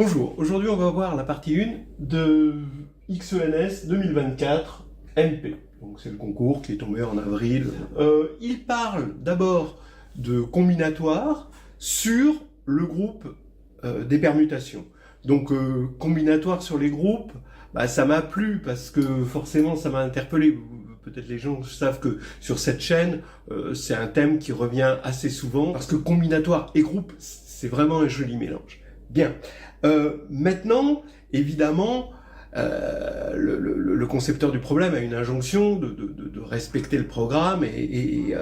Bonjour, aujourd'hui on va voir la partie 1 de XENS 2024 MP. Donc c'est le concours qui est tombé en avril. Il parle d'abord de combinatoire sur le groupe des permutations. Donc combinatoire sur les groupes, ça m'a plu parce que forcément ça m'a interpellé. Peut-être les gens savent que sur cette chaîne, c'est un thème qui revient assez souvent parce que combinatoire et groupe, c'est vraiment un joli mélange. Bien. Maintenant, évidemment, le concepteur du problème a une injonction de respecter le programme et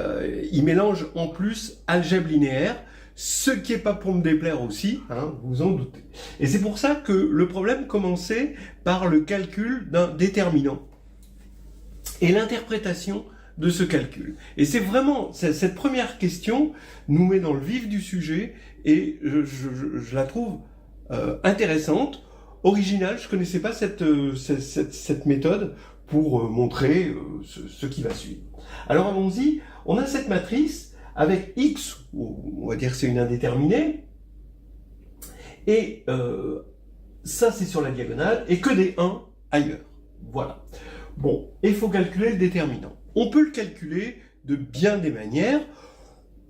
il mélange en plus algèbre linéaire, ce qui n'est pas pour me déplaire aussi, hein, vous en doutez. Et c'est pour ça que le problème commençait par le calcul d'un déterminant et l'interprétation de ce calcul. Et c'est vraiment, cette première question nous met dans le vif du sujet et je la trouve intéressante, originale. Je connaissais pas cette méthode pour montrer ce qui va suivre. Alors allons-y, on a cette matrice avec X, on va dire que c'est une indéterminée, et ça c'est sur la diagonale, et que des 1 ailleurs. Voilà. Bon, il faut calculer le déterminant. On peut le calculer de bien des manières.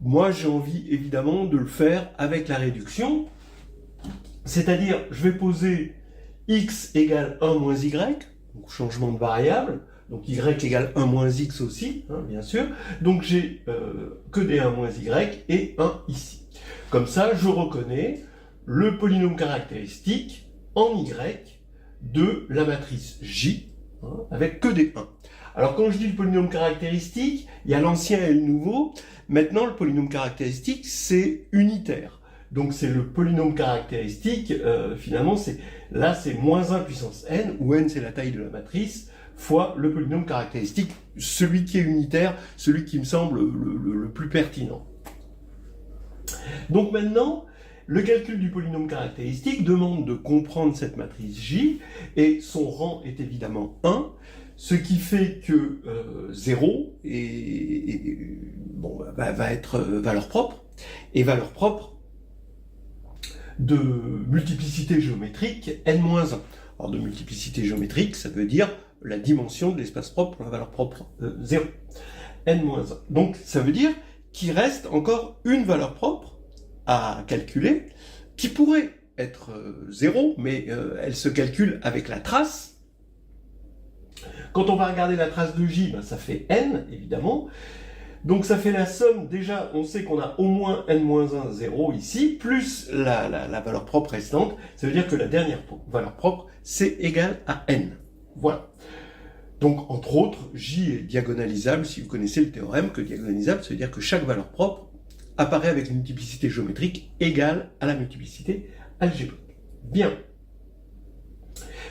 Moi, j'ai envie évidemment de le faire avec la réduction. C'est-à-dire, je vais poser x égale 1 moins y, donc changement de variable, donc y égale 1 moins x aussi, hein, bien sûr. Donc j'ai que des 1 moins y et 1 ici. Comme ça, je reconnais le polynôme caractéristique en y de la matrice J, hein, avec que des 1. Alors quand je dis le polynôme caractéristique, il y a l'ancien et le nouveau. Maintenant, le polynôme caractéristique, c'est unitaire. Donc c'est le polynôme caractéristique, finalement, c'est moins 1 puissance n, où n c'est la taille de la matrice, fois le polynôme caractéristique, celui qui est unitaire, celui qui me semble le plus pertinent. Donc maintenant, le calcul du polynôme caractéristique demande de comprendre cette matrice J, et son rang est évidemment 1, ce qui fait que 0 va être valeur propre, et valeur propre de multiplicité géométrique n-1. Alors de multiplicité géométrique, ça veut dire la dimension de l'espace propre pour la valeur propre 0. n-1. Donc ça veut dire qu'il reste encore une valeur propre à calculer, qui pourrait être 0, mais elle se calcule avec la trace. Quand on va regarder la trace de J, ça fait n, évidemment. Donc ça fait la somme, déjà on sait qu'on a au moins n-1, 0 ici, plus la valeur propre restante, ça veut dire que la dernière valeur propre, c'est égal à n. Voilà. Donc entre autres, J est diagonalisable, si vous connaissez le théorème, que diagonalisable, ça veut dire que chaque valeur propre apparaît avec une multiplicité géométrique égale à la multiplicité algébrique. Bien.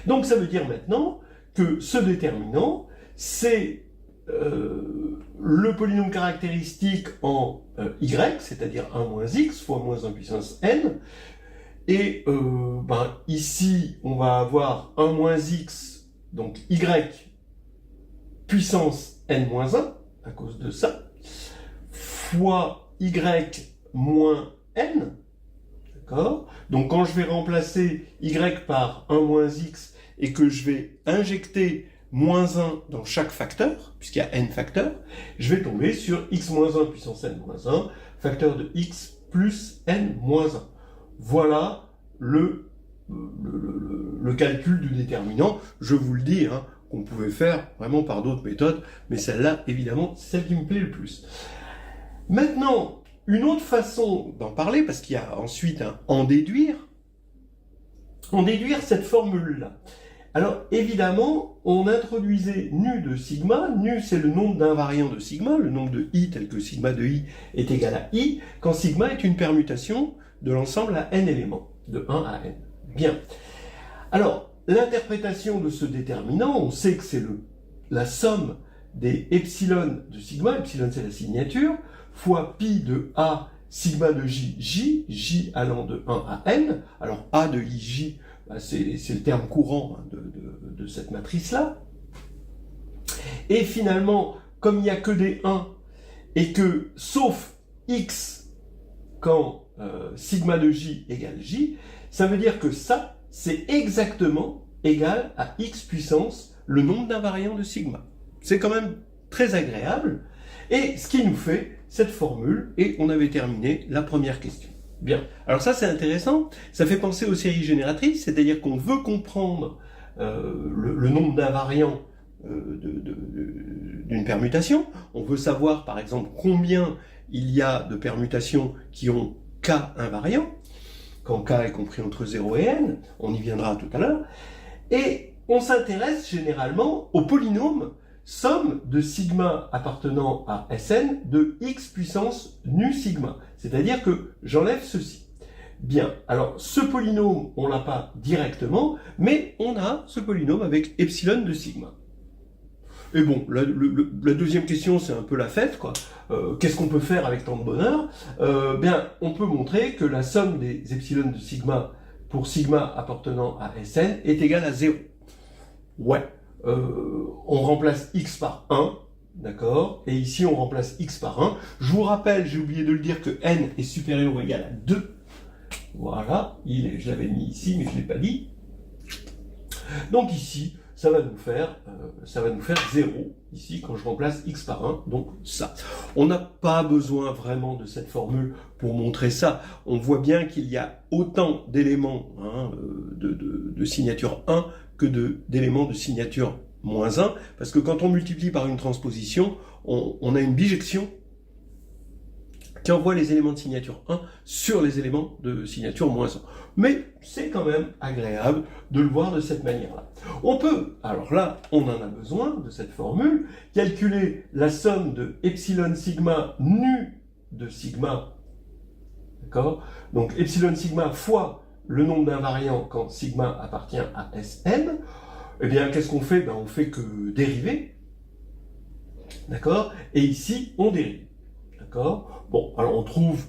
Donc ça veut dire maintenant que ce déterminant, c'est le polynôme caractéristique en y, c'est-à-dire 1 moins x fois moins 1 puissance n, et ici on va avoir 1 moins x, donc y puissance n moins 1, à cause de ça, fois y moins n, d'accord? Donc quand je vais remplacer y par 1 moins x et que je vais injecter moins 1 dans chaque facteur, puisqu'il y a n facteurs, je vais tomber sur x moins 1 puissance n moins 1, facteur de x plus n moins 1. Voilà le calcul du déterminant. Je vous le dis, hein, qu'on pouvait faire vraiment par d'autres méthodes, mais celle-là, évidemment, c'est celle qui me plaît le plus. Maintenant, une autre façon d'en parler, parce qu'il y a ensuite un en déduire cette formule-là. Alors, évidemment, on introduisait nu de sigma. Nu, c'est le nombre d'invariants de sigma, le nombre de i tel que sigma de i est égal à i, quand sigma est une permutation de l'ensemble à n éléments, de 1 à n. Bien. Alors, l'interprétation de ce déterminant, on sait que c'est la somme des epsilon de sigma, epsilon c'est la signature, fois pi de a sigma de j allant de 1 à n. Alors, a de ij, c'est le terme courant de cette matrice-là. Et finalement, comme il n'y a que des 1, et que, sauf x, quand sigma de j égale j, Ça veut dire que ça, c'est exactement égal à x puissance le nombre d'invariants de sigma. C'est quand même très agréable. Et ce qui nous fait cette formule, et on avait terminé la première question. Bien. Alors ça, c'est intéressant. Ça fait penser aux séries génératrices, c'est-à-dire qu'on veut comprendre le nombre d'invariants d'une permutation. On veut savoir, par exemple, combien il y a de permutations qui ont k invariants, quand k est compris entre 0 et n, on y viendra tout à l'heure, et on s'intéresse généralement au polynôme somme de sigma appartenant à Sn de x puissance nu sigma, c'est-à-dire que j'enlève ceci. Bien, alors ce polynôme, on l'a pas directement, mais on a ce polynôme avec epsilon de sigma. Et bon, la deuxième question, c'est un peu la fête, quoi. Qu'est-ce qu'on peut faire avec tant de bonheur? Bien, on peut montrer que la somme des epsilon de sigma pour sigma appartenant à Sn est égale à 0. Ouais. On remplace x par 1, d'accord? Et ici, on remplace x par 1. Je vous rappelle, j'ai oublié de le dire, que n est supérieur ou égal à 2. Voilà, je l'avais mis ici, mais je ne l'ai pas dit. Donc ici, ça va nous faire 0, ici, quand je remplace x par 1, donc ça. On n'a pas besoin vraiment de cette formule pour montrer ça. On voit bien qu'il y a autant d'éléments de signature 1 que d'éléments de signature moins 1, parce que quand on multiplie par une transposition, on a une bijection qui envoie les éléments de signature 1 sur les éléments de signature moins 1. Mais c'est quand même agréable de le voir de cette manière-là. On peut, alors là, on en a besoin de cette formule, calculer la somme de epsilon sigma nu de sigma, d'accord? Donc epsilon sigma fois le nombre d'invariants quand sigma appartient à Sn. Eh bien, qu'est-ce qu'on fait? Ben, on fait que dériver, d'accord? Et ici, on dérive. D'accord? Bon, alors on trouve,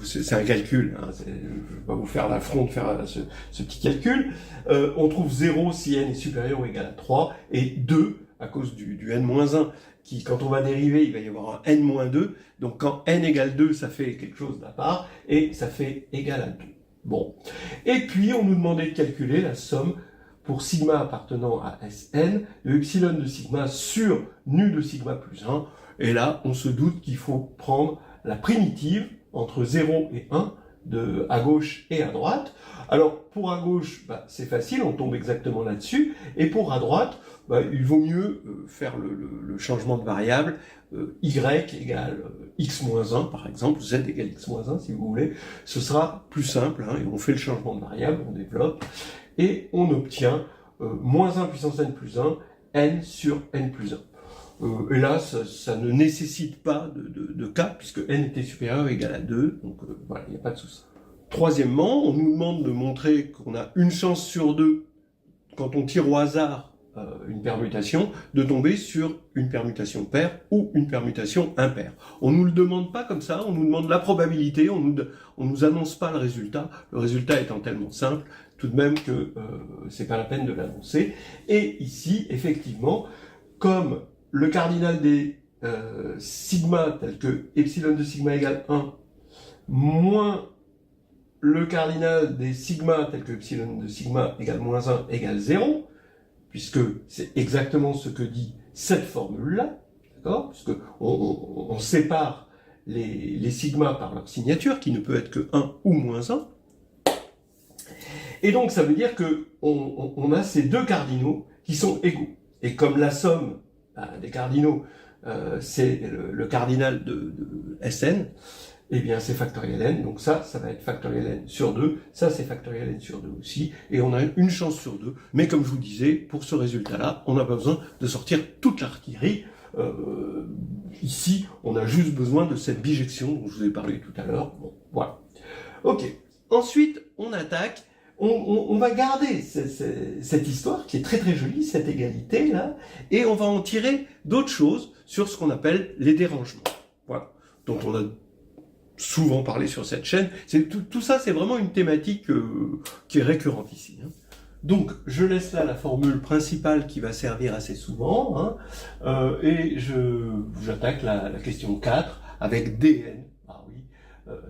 c'est un calcul, hein, je ne vais pas vous faire l'affront de faire ce petit calcul, on trouve 0 si n est supérieur ou égal à 3, et 2 à cause du n-1, qui quand on va dériver, il va y avoir un n-2, donc quand n égale 2, ça fait quelque chose d'à part, et ça fait égal à 2. Bon, et puis on nous demandait de calculer la somme pour sigma appartenant à Sn, de epsilon de sigma sur nu de sigma plus 1, et là, on se doute qu'il faut prendre la primitive entre 0 et 1, à gauche et à droite. Alors, pour à gauche, bah, c'est facile, on tombe exactement là-dessus, et pour à droite, bah, il vaut mieux faire le changement de variable, y égale x-1, par exemple, z égale x-1, si vous voulez. Ce sera plus simple, hein, et on fait le changement de variable, on développe, et on obtient moins 1 puissance n plus 1, n sur n plus 1. Et là, ça ne nécessite pas de cas, puisque n était supérieur ou égal à 2, donc voilà, il n'y a pas de souci. Troisièmement, on nous demande de montrer qu'on a une chance sur 2, quand on tire au hasard une permutation, de tomber sur une permutation paire ou une permutation impaire. On ne nous le demande pas comme ça, on nous demande la probabilité, on nous annonce pas le résultat étant tellement simple, tout de même que c'est pas la peine de l'annoncer. Et ici, effectivement, comme le cardinal des sigma tel que epsilon de sigma égale 1 moins le cardinal des sigma tel que epsilon de sigma égale moins 1 égale 0, puisque c'est exactement ce que dit cette formule-là, d'accord? Puisque on sépare les sigma par leur signature, qui ne peut être que 1 ou moins 1. Et donc ça veut dire que on a ces deux cardinaux qui sont égaux. Et comme la somme des cardinaux, c'est le cardinal de Sn, eh bien c'est factoriel n, donc ça va être factoriel n sur 2, ça c'est factoriel n sur 2 aussi, et on a une chance sur 2, mais comme je vous disais, pour ce résultat-là, on n'a pas besoin de sortir toute l'artillerie. Ici, on a juste besoin de cette bijection dont je vous ai parlé tout à l'heure. Bon, voilà. Ok. Ensuite, on attaque. On va garder cette histoire qui est très très jolie, cette égalité là, et on va en tirer d'autres choses sur ce qu'on appelle les dérangements. Voilà, dont on a souvent parlé sur cette chaîne. Tout ça, c'est vraiment une thématique qui est récurrente ici. Hein. Donc, je laisse là la formule principale qui va servir assez souvent, hein, et j'attaque la question 4 avec dn. Ah oui,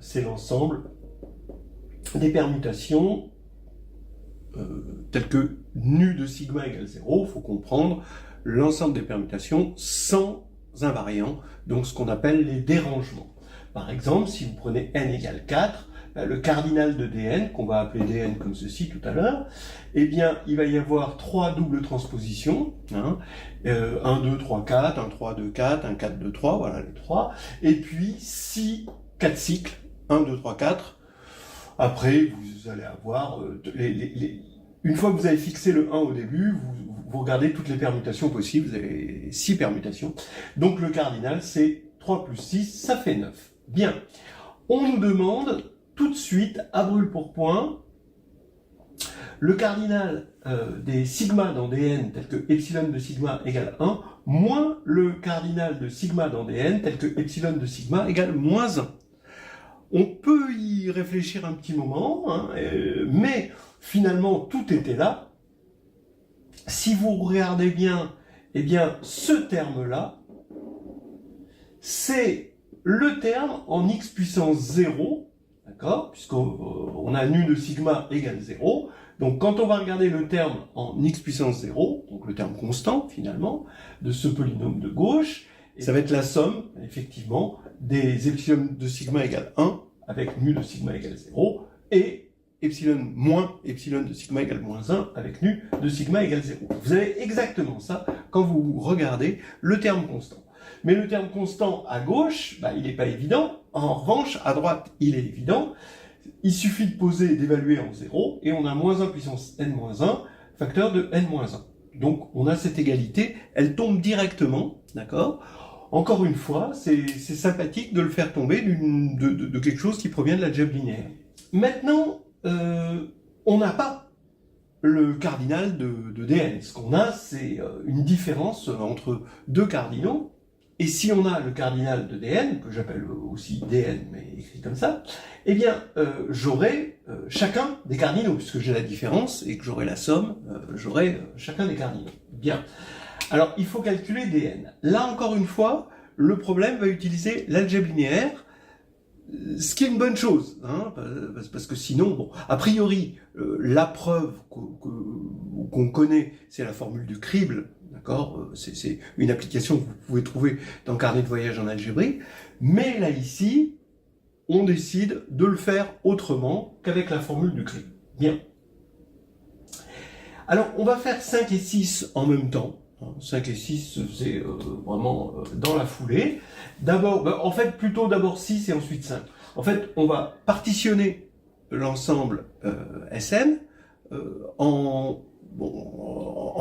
c'est l'ensemble des permutations tel que nu de sigma égale 0, il faut comprendre l'ensemble des permutations sans invariant, donc ce qu'on appelle les dérangements. Par exemple, si vous prenez n égale 4, le cardinal de dn, qu'on va appeler dn comme ceci tout à l'heure, eh bien, il va y avoir 3 doubles transpositions, 1, 2, 3, 4, 1, 3, 2, 4, 1, 4, 2, 3, voilà les 3, et puis 4 cycles, 1, 2, 3, 4. Après, vous allez avoir, une fois que vous avez fixé le 1 au début, vous regardez toutes les permutations possibles, vous avez 6 permutations. Donc le cardinal, c'est 3 plus 6, ça fait 9. Bien, on nous demande tout de suite, à brûle-pourpoint, le cardinal des sigma dans dn tel que epsilon de sigma égale 1, moins le cardinal de sigma dans dn tel que epsilon de sigma égale moins 1. On peut y réfléchir un petit moment, mais finalement tout était là. Si vous regardez bien, eh bien ce terme-là, c'est le terme en x puissance 0, d'accord, puisqu'on a nu de sigma égale 0. Donc quand on va regarder le terme en x puissance 0, donc le terme constant finalement, de ce polynôme de gauche, ça va être la somme, effectivement, des epsilon de sigma égale 1 avec nu de sigma égale 0 et epsilon moins epsilon de sigma égale moins 1 avec nu de sigma égale 0. Vous avez exactement ça quand vous regardez le terme constant. Mais le terme constant à gauche, il n'est pas évident. En revanche, à droite, il est évident. Il suffit de poser et d'évaluer en 0, et on a moins 1 puissance n-1, facteur de n-1. Donc on a cette égalité, elle tombe directement, d'accord? Encore une fois, c'est sympathique de le faire tomber de quelque chose qui provient de l'algèbre linéaire. Maintenant, on n'a pas le cardinal de dn. Ce qu'on a, c'est une différence entre deux cardinaux. Et si on a le cardinal de dn, que j'appelle aussi dn, mais écrit comme ça, eh bien, j'aurai chacun des cardinaux, puisque j'ai la différence, et que j'aurai la somme, j'aurai chacun des cardinaux. Bien. Alors, il faut calculer dn. Là, encore une fois, le problème va utiliser l'algèbre linéaire, ce qui est une bonne chose, parce que sinon, bon, a priori, la preuve qu'on connaît, c'est la formule du crible, d'accord, c'est une application que vous pouvez trouver dans le carnet de voyage en algébrique, mais là, ici, on décide de le faire autrement qu'avec la formule du crible. Bien. Alors, on va faire 5 et 6 en même temps. 5 et 6, c'est vraiment dans la foulée. D'abord, en fait, plutôt d'abord 6 et ensuite 5. En fait, on va partitionner l'ensemble Sn en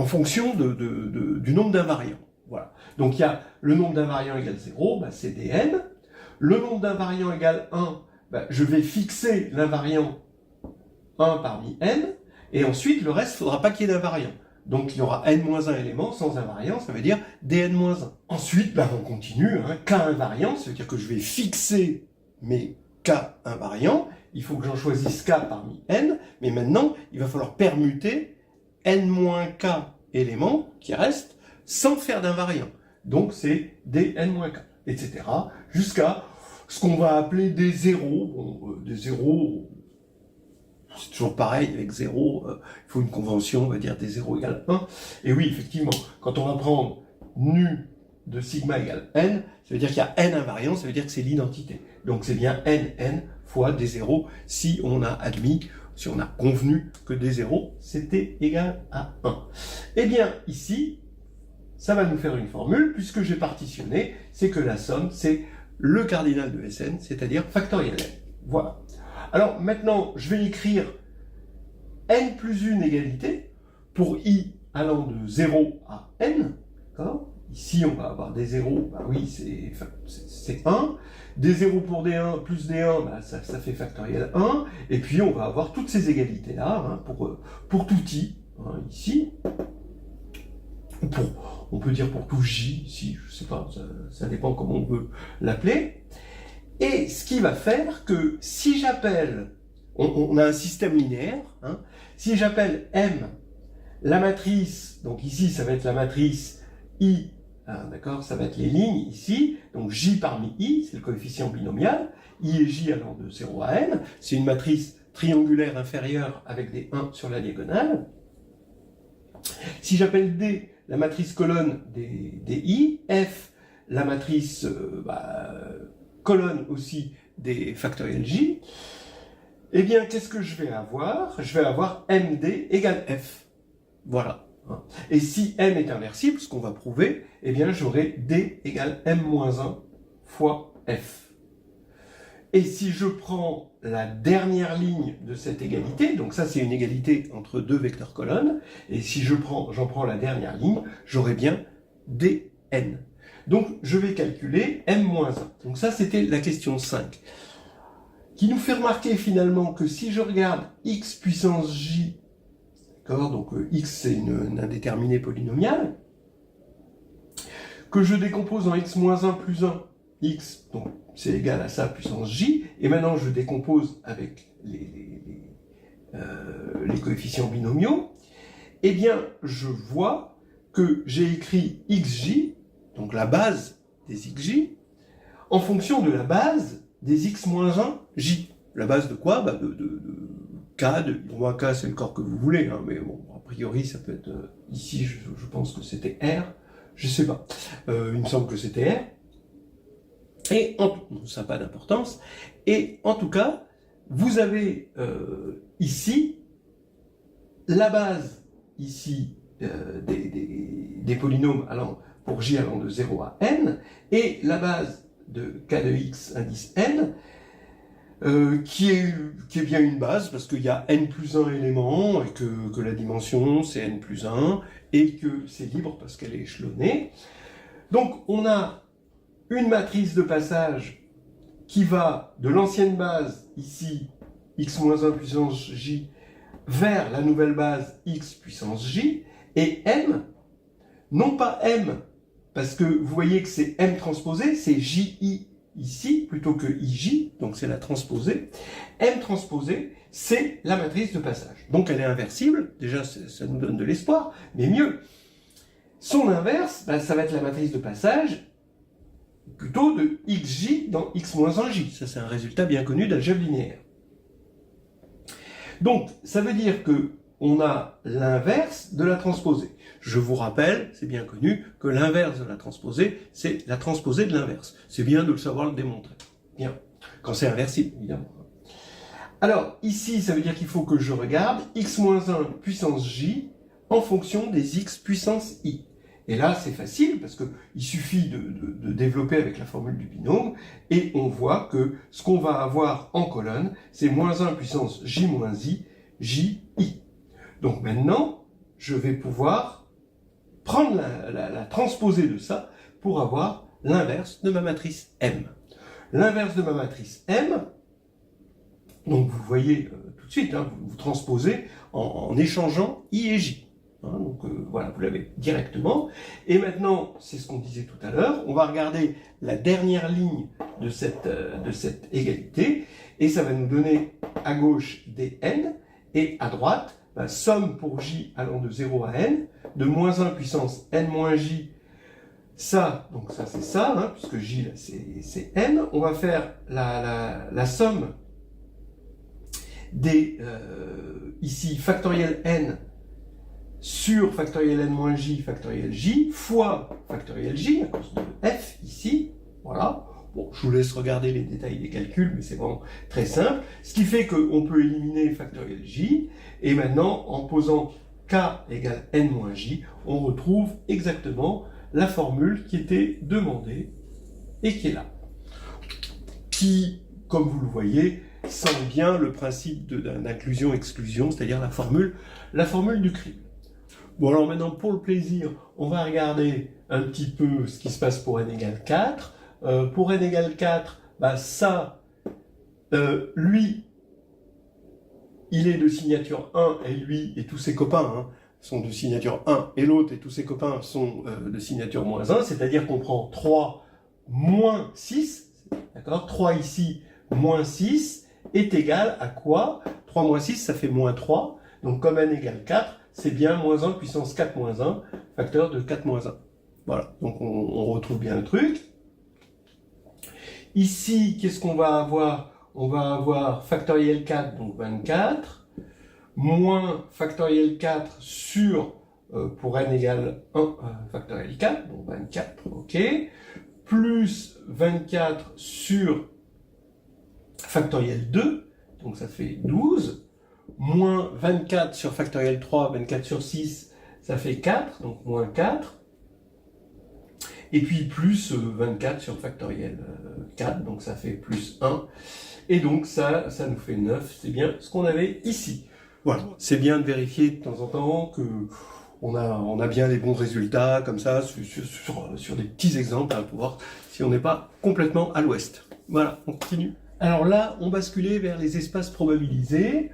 fonction du nombre d'invariants. Voilà. Donc, il y a le nombre d'invariants égale 0, c'est dn. Le nombre d'invariants égale 1, je vais fixer l'invariant 1 parmi n. Et ensuite, le reste, il ne faudra pas qu'il y ait d'invariants. Donc il y aura n-1 éléments sans invariant, ça veut dire dn-1. Ensuite, on continue, k invariant, ça veut dire que je vais fixer mes k invariants, il faut que j'en choisisse k parmi n, mais maintenant, il va falloir permuter n-k éléments qui restent sans faire d'invariant. Donc c'est dn-k, etc. jusqu'à ce qu'on va appeler des zéros. Bon, des zéros, c'est toujours pareil, avec 0, il faut une convention, on va dire des 0 égale 1. Et oui, effectivement, quand on va prendre nu de sigma égale n, ça veut dire qu'il y a n invariants, ça veut dire que c'est l'identité. Donc c'est bien n fois des 0 si on a admis, si on a convenu que des 0, c'était égal à 1. Eh bien, ici, ça va nous faire une formule, puisque j'ai partitionné, c'est que la somme, c'est le cardinal de Sn, c'est-à-dire factoriel n. Voilà. Alors maintenant, je vais écrire n plus 1 égalité pour i allant de 0 à n. Ici, on va avoir des 0, oui, c'est 1. Des 0 pour d1 plus d1, ça fait factoriel 1. Et puis, on va avoir toutes ces égalités-là pour tout i, ici. On peut dire pour tout j, ici, je ne sais pas, ça dépend comment on veut l'appeler. Et ce qui va faire que si j'appelle, on a un système linéaire, si j'appelle M la matrice, donc ici ça va être la matrice I, d'accord, ça va être les lignes ici, donc J parmi I, c'est le coefficient binomial, I et J allant de 0 à N, c'est une matrice triangulaire inférieure avec des 1 sur la diagonale, Si j'appelle D la matrice colonne des I, F la matrice colonne aussi des factoriels J, eh bien, qu'est-ce que je vais avoir? Je vais avoir MD égale F. Voilà. Et si M est inversible, ce qu'on va prouver, eh bien, j'aurai D égale M-1 fois F. Et si je prends la dernière ligne de cette égalité, donc ça c'est une égalité entre deux vecteurs colonnes, et si j'en prends la dernière ligne, j'aurai bien dn. Donc je vais calculer m-1. Donc ça c'était la question 5. Qui nous fait remarquer finalement que si je regarde x puissance j, d'accord, donc x c'est une indéterminée polynomiale, que je décompose en x-1 plus 1, x, donc c'est égal à ça puissance j, et maintenant je décompose avec les coefficients binomiaux, eh bien je vois que j'ai écrit xj, donc la base des xj, en fonction de la base des x-1 j. La base de quoi? De k, pour moi k c'est le corps que vous voulez, hein, mais bon, a priori ça peut être, ici je pense que c'était r, je sais pas, il me semble que c'était r, et ça n'a pas d'importance, et en tout cas, vous avez ici la base ici des polynômes pour j allant de 0 à n, et la base de k de x indice n, qui est bien une base, parce qu'il y a n plus 1 éléments, et que la dimension c'est n plus 1, et que c'est libre parce qu'elle est échelonnée. Donc on a une matrice de passage qui va de l'ancienne base, ici, x-1 puissance j, vers la nouvelle base x puissance j, et m, non pas m, parce que vous voyez que c'est m transposé, c'est ji ici, plutôt que ij, donc c'est la transposée. M transposée, c'est la matrice de passage. Donc elle est inversible, déjà ça nous donne de l'espoir, mais mieux, son inverse, ça va être la matrice de passage, plutôt de xj dans x-1j. Ça, c'est un résultat bien connu d'algèbre linéaire. Donc, ça veut dire que on a l'inverse de la transposée. Je vous rappelle, c'est bien connu, que l'inverse de la transposée, c'est la transposée de l'inverse. C'est bien de le savoir le démontrer. Bien. Quand c'est inversible, évidemment. Alors, ici, ça veut dire qu'il faut que je regarde x-1 puissance j en fonction des x puissance i. Et là, c'est facile, parce qu'il suffit de développer avec la formule du binôme, et on voit que ce qu'on va avoir en colonne, c'est -1 puissance j moins i, ji. Donc maintenant, je vais pouvoir prendre la transposée de ça pour avoir l'inverse de ma matrice M. L'inverse de ma matrice M, donc vous voyez tout de suite, vous transposez en échangeant i et j. Donc voilà, vous l'avez directement. Et maintenant, c'est ce qu'on disait tout à l'heure, on va regarder la dernière ligne de cette égalité, et ça va nous donner à gauche des n, et à droite, somme pour j allant de 0 à n, de -1 puissance n moins j, ça, donc ça c'est ça, puisque j là c'est n, on va faire la somme des, ici, factoriel n, sur factoriel n moins j, factoriel j, fois factoriel j, à cause de f, ici, voilà. Bon, je vous laisse regarder les détails des calculs, mais c'est vraiment très simple. Ce qui fait qu'on peut éliminer factoriel j, et maintenant, en posant k égale n moins j, on retrouve exactement la formule qui était demandée, et qui est là. Qui, comme vous le voyez, semble bien le principe d'inclusion-exclusion, c'est-à-dire la formule du crible. Bon, alors maintenant, pour le plaisir, on va regarder un petit peu ce qui se passe pour n égale 4. Pour n égale 4, lui, il est de signature 1, et lui et tous ses copains sont de signature 1, et l'autre et tous ses copains sont de signature -1, c'est-à-dire qu'on prend 3 moins 6, d'accord, 3 ici, moins 6, est égal à quoi? 3 moins 6, ça fait -3, donc comme n égale 4, c'est bien -1 puissance 4 moins 1, facteur de 4 moins 1. Voilà, donc on retrouve bien le truc. Ici, qu'est-ce qu'on va avoir? On va avoir factoriel 4, donc 24, moins factoriel 4 sur pour n égale 1 factoriel 4, donc 24, ok, plus 24 sur factoriel 2, donc ça fait 12, moins 24 sur factoriel 3, 24 sur 6, ça fait 4, donc moins 4, et puis plus 24 sur factoriel 4, donc ça fait plus 1, et donc ça nous fait 9, c'est bien ce qu'on avait ici. Voilà, c'est bien de vérifier de temps en temps que on a bien les bons résultats, comme ça, sur des petits exemples, pour voir si on n'est pas complètement à l'ouest. Voilà, on continue. Alors là, on basculait vers les espaces probabilisés.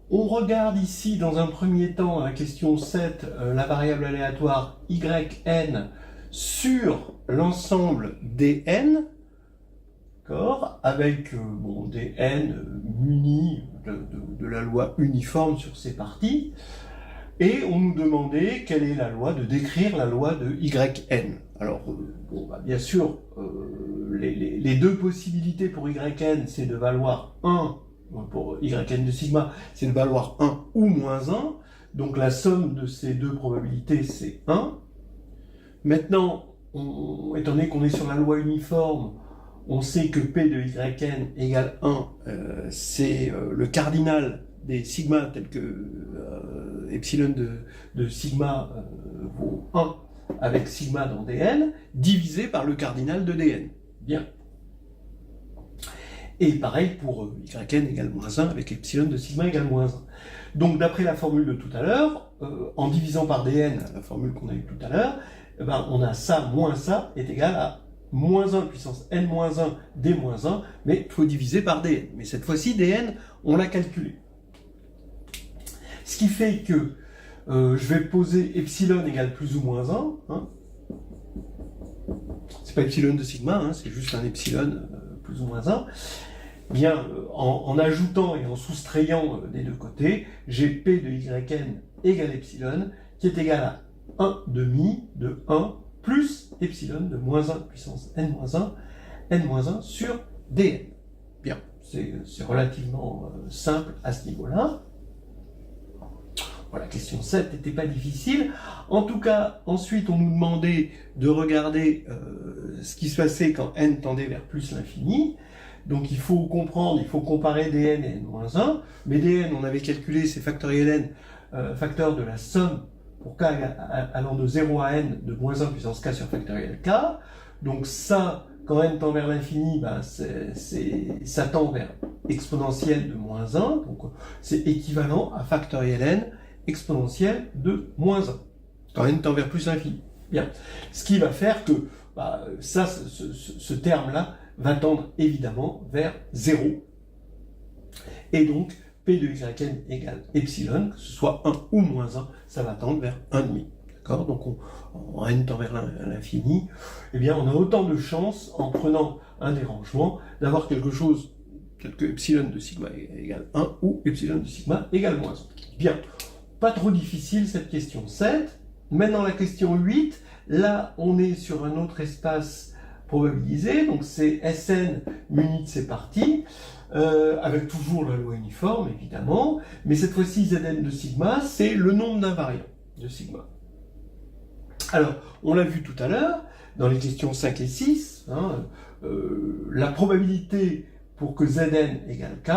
On regarde ici, dans un premier temps, la question 7, la variable aléatoire yn sur l'ensemble des n, avec des n munis de la loi uniforme sur ces parties. Et on nous demandait quelle est la loi, de décrire la loi de yn. Alors, bien sûr, les deux possibilités pour yn, c'est de valoir 1, pour yn de sigma, c'est de valoir 1 ou moins 1. Donc la somme de ces deux probabilités, c'est 1. Maintenant, étant donné qu'on est sur la loi uniforme, on sait que P de yn égale 1, c'est le cardinal des sigma tels que epsilon de sigma vaut 1 avec sigma dans dn, divisé par le cardinal de dn. Bien. Et pareil pour yn égale moins 1 avec epsilon de sigma égale moins 1. Donc d'après la formule de tout à l'heure, en divisant par dn, la formule qu'on a eue tout à l'heure, on a ça moins ça est égal à moins 1 puissance n-1 d-1, mais il faut diviser par dn. Mais cette fois-ci, dn, on l'a calculé. Ce qui fait que je vais poser epsilon égale plus ou moins 1. Hein. C'est pas epsilon de sigma, c'est juste un epsilon plus ou moins 1. Bien, en ajoutant et en soustrayant des deux côtés, j'ai P de yn égale epsilon, qui est égal à 1 demi de 1 plus epsilon de moins 1 puissance n-1, n-1 sur dn. Bien, c'est relativement simple à ce niveau-là. Voilà, question 7 n'était pas difficile. En tout cas, ensuite, on nous demandait de regarder ce qui se passait quand n tendait vers plus l'infini. Donc il faut comprendre, il faut comparer dn et n-1. Mais dn, on avait calculé, c'est factoriel n, facteur de la somme pour k allant de 0 à n de moins 1 puissance k sur factoriel k. Donc ça, quand n tend vers l'infini, ça tend vers exponentielle de moins 1. Donc c'est équivalent à factoriel n exponentielle de moins 1. Quand n tend vers plus l'infini. Bien. Ce qui va faire que ce terme-là va tendre évidemment vers 0. Et donc, P de yn égale epsilon, que ce soit 1 ou moins 1, ça va tendre vers 1,5. D'accord? Donc, en n tend vers l'infini, eh bien, on a autant de chances, en prenant un dérangement, d'avoir quelque chose tel que epsilon de sigma égale 1 ou epsilon de sigma égale moins 1. Bien. Pas trop difficile cette question 7. Maintenant, la question 8. Là, on est sur un autre espace probabilisé, donc c'est Sn muni de ces parties, avec toujours la loi uniforme, évidemment, mais cette fois-ci, Zn de sigma, c'est le nombre d'invariants de sigma. Alors, on l'a vu tout à l'heure, dans les questions 5 et 6, la probabilité pour que Zn égale K,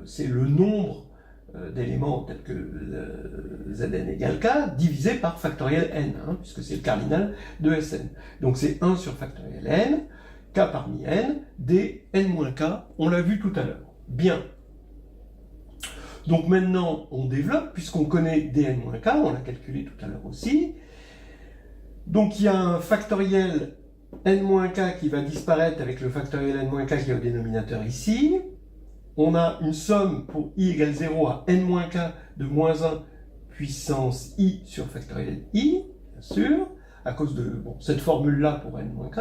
c'est le nombre d'éléments tels que Zn égale K, divisé par factoriel n, puisque c'est le cardinal de Sn. Donc c'est 1 sur factoriel n, K parmi n, d n-K, on l'a vu tout à l'heure. Bien. Donc maintenant, on développe, puisqu'on connaît dn-K, on l'a calculé tout à l'heure aussi. Donc il y a un factoriel n-K qui va disparaître avec le factoriel n-K qui est au dénominateur ici. On a une somme pour i égale 0 à n-K de moins 1 puissance i sur factoriel i, bien sûr, à cause de cette formule-là pour n-K.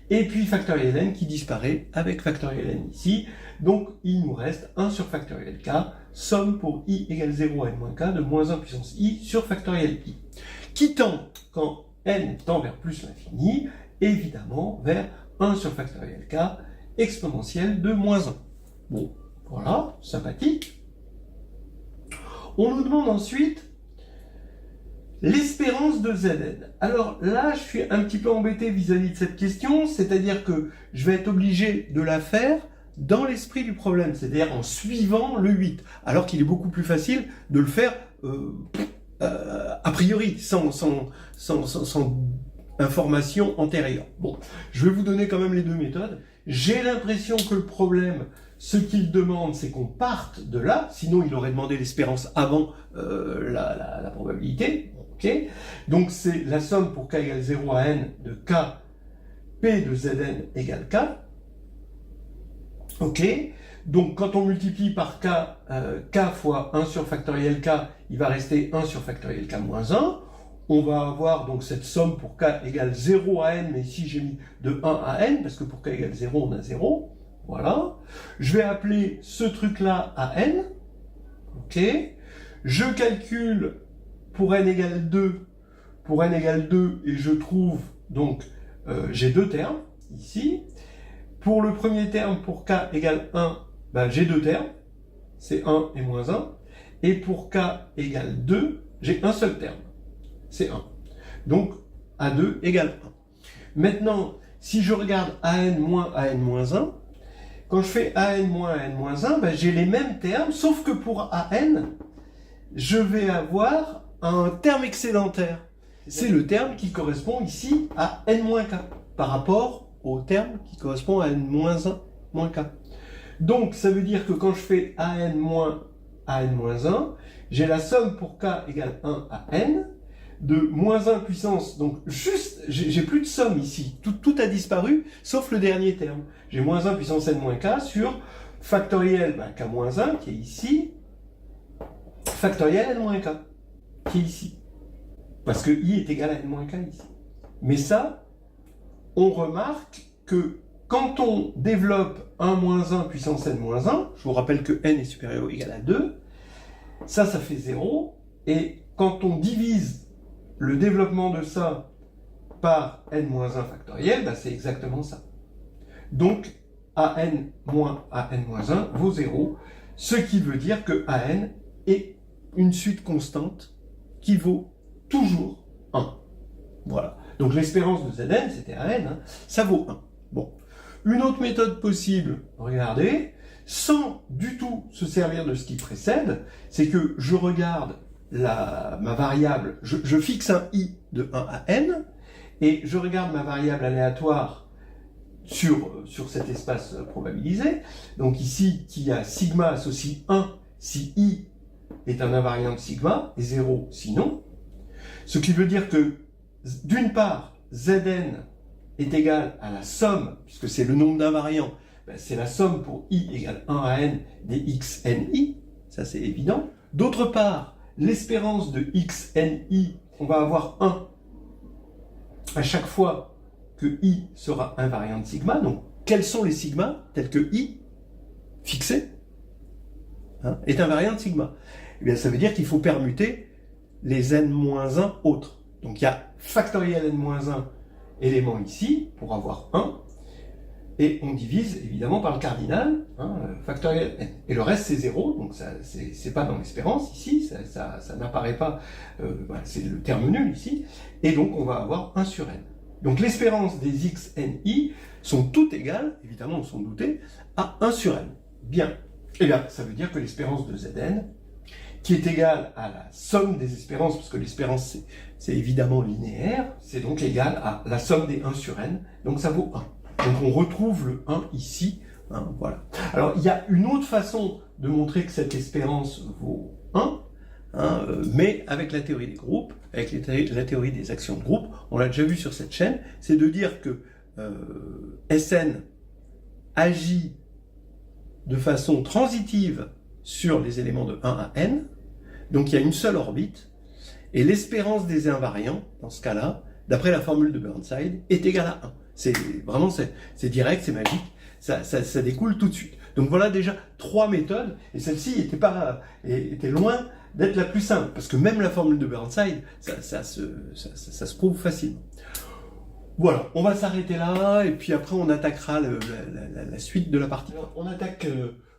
Et puis factoriel n qui disparaît avec factoriel n ici. Donc il nous reste 1 sur factoriel k, somme pour i égale 0 à n-k de moins 1 puissance i sur factoriel i. Qui tend, quand n tend vers plus l'infini, évidemment vers 1 sur factoriel k exponentielle de moins 1. Bon, voilà, sympathique. On nous demande ensuite L'espérance de Zn. Alors là, je suis un petit peu embêté vis-à-vis de cette question, c'est-à-dire que je vais être obligé de la faire dans l'esprit du problème, c'est-à-dire en suivant le 8, alors qu'il est beaucoup plus facile de le faire a priori, sans information antérieure. Bon, je vais vous donner quand même les deux méthodes. J'ai l'impression que le problème, ce qu'il demande, c'est qu'on parte de là, sinon il aurait demandé l'espérance avant la probabilité. Okay. Donc c'est la somme pour k égale 0 à n de k, p de Zn égale k. Ok. Donc quand on multiplie par k, k fois 1 sur factoriel k, il va rester 1 sur factoriel k moins 1. On va avoir donc cette somme pour k égale 0 à n, mais ici j'ai mis de 1 à n, parce que pour k égale 0, on a 0. Voilà. Je vais appeler ce truc-là à n. Ok. Je calcule pour n égale 2, et je trouve, donc, j'ai deux termes, ici. Pour le premier terme, pour k égale 1, ben, j'ai deux termes, c'est 1 et moins 1. Et pour k égale 2, j'ai un seul terme, c'est 1. Donc, A2 égale 1. Maintenant, si je regarde AN moins AN moins 1, quand je fais AN moins AN moins 1, ben, j'ai les mêmes termes, sauf que pour AN, je vais avoir un terme excédentaire. C'est le terme qui correspond ici à n-k, par rapport au terme qui correspond à n-1 moins k. Donc, ça veut dire que quand je fais AN moins AN moins 1, j'ai la somme pour k égale 1 à n, de moins 1 puissance, donc juste, j'ai plus de somme ici, tout a disparu, sauf le dernier terme. J'ai moins 1 puissance n moins k sur factoriel k moins 1, qui est ici, factoriel n moins k, qui est ici. Parce que i est égal à n moins k ici. Mais ça, on remarque que quand on développe 1 moins 1 puissance n moins 1, je vous rappelle que n est supérieur ou égal à 2, ça fait 0, et quand on divise le développement de ça par n-1 factoriel, ben c'est exactement ça. Donc, an moins an-1 vaut 0, ce qui veut dire que an est une suite constante qui vaut toujours 1. Voilà. Donc l'espérance de Zn, c'était an, hein, ça vaut 1. Bon. Une autre méthode possible, regardez, sans du tout se servir de ce qui précède, c'est que je regarde ma variable, je fixe un i de 1 à n, et je regarde ma variable aléatoire sur cet espace probabilisé. Donc ici, qui a sigma associe 1 si i est un invariant de sigma, et 0 sinon. Ce qui veut dire que, d'une part, Zn est égal à la somme, puisque c'est le nombre d'invariants, ben c'est la somme pour i égale 1 à n des xni, ça c'est évident. D'autre part, l'espérance de xni, on va avoir 1 à chaque fois que i sera invariant de sigma. Donc, quels sont les sigmas tels que i, fixé, hein, est invariant de sigma? Eh bien, ça veut dire qu'il faut permuter les n-1 autres. Donc, il y a factoriel n-1 élément ici, pour avoir 1, et on divise évidemment par le cardinal, hein, factoriel n. Et le reste c'est 0, donc c'est pas dans l'espérance ici, ça n'apparaît pas, voilà, c'est le terme nul ici, et donc on va avoir 1 sur n. Donc l'espérance des xni sont toutes égales, évidemment on s'en doutait, à 1 sur n. Bien. Et bien ça veut dire que l'espérance de Zn, qui est égale à la somme des espérances, parce que l'espérance c'est évidemment linéaire, c'est donc égal à la somme des 1 sur n, donc ça vaut 1. Donc on retrouve le 1 ici, hein, voilà. Alors il y a une autre façon de montrer que cette espérance vaut 1, hein, mais avec la théorie des groupes, avec la théorie des actions de groupe, on l'a déjà vu sur cette chaîne, c'est de dire que Sn agit de façon transitive sur les éléments de 1 à n, donc il y a une seule orbite, et l'espérance des invariants, dans ce cas-là, d'après la formule de Burnside, est égale à 1. C'est vraiment, c'est direct, c'est magique, ça découle tout de suite. Donc voilà déjà 3 méthodes, et celle-ci était loin d'être la plus simple, parce que même la formule de Burnside, ça se prouve facilement. Voilà, on va s'arrêter là, et puis après on attaquera la suite de la partie. Alors, on attaque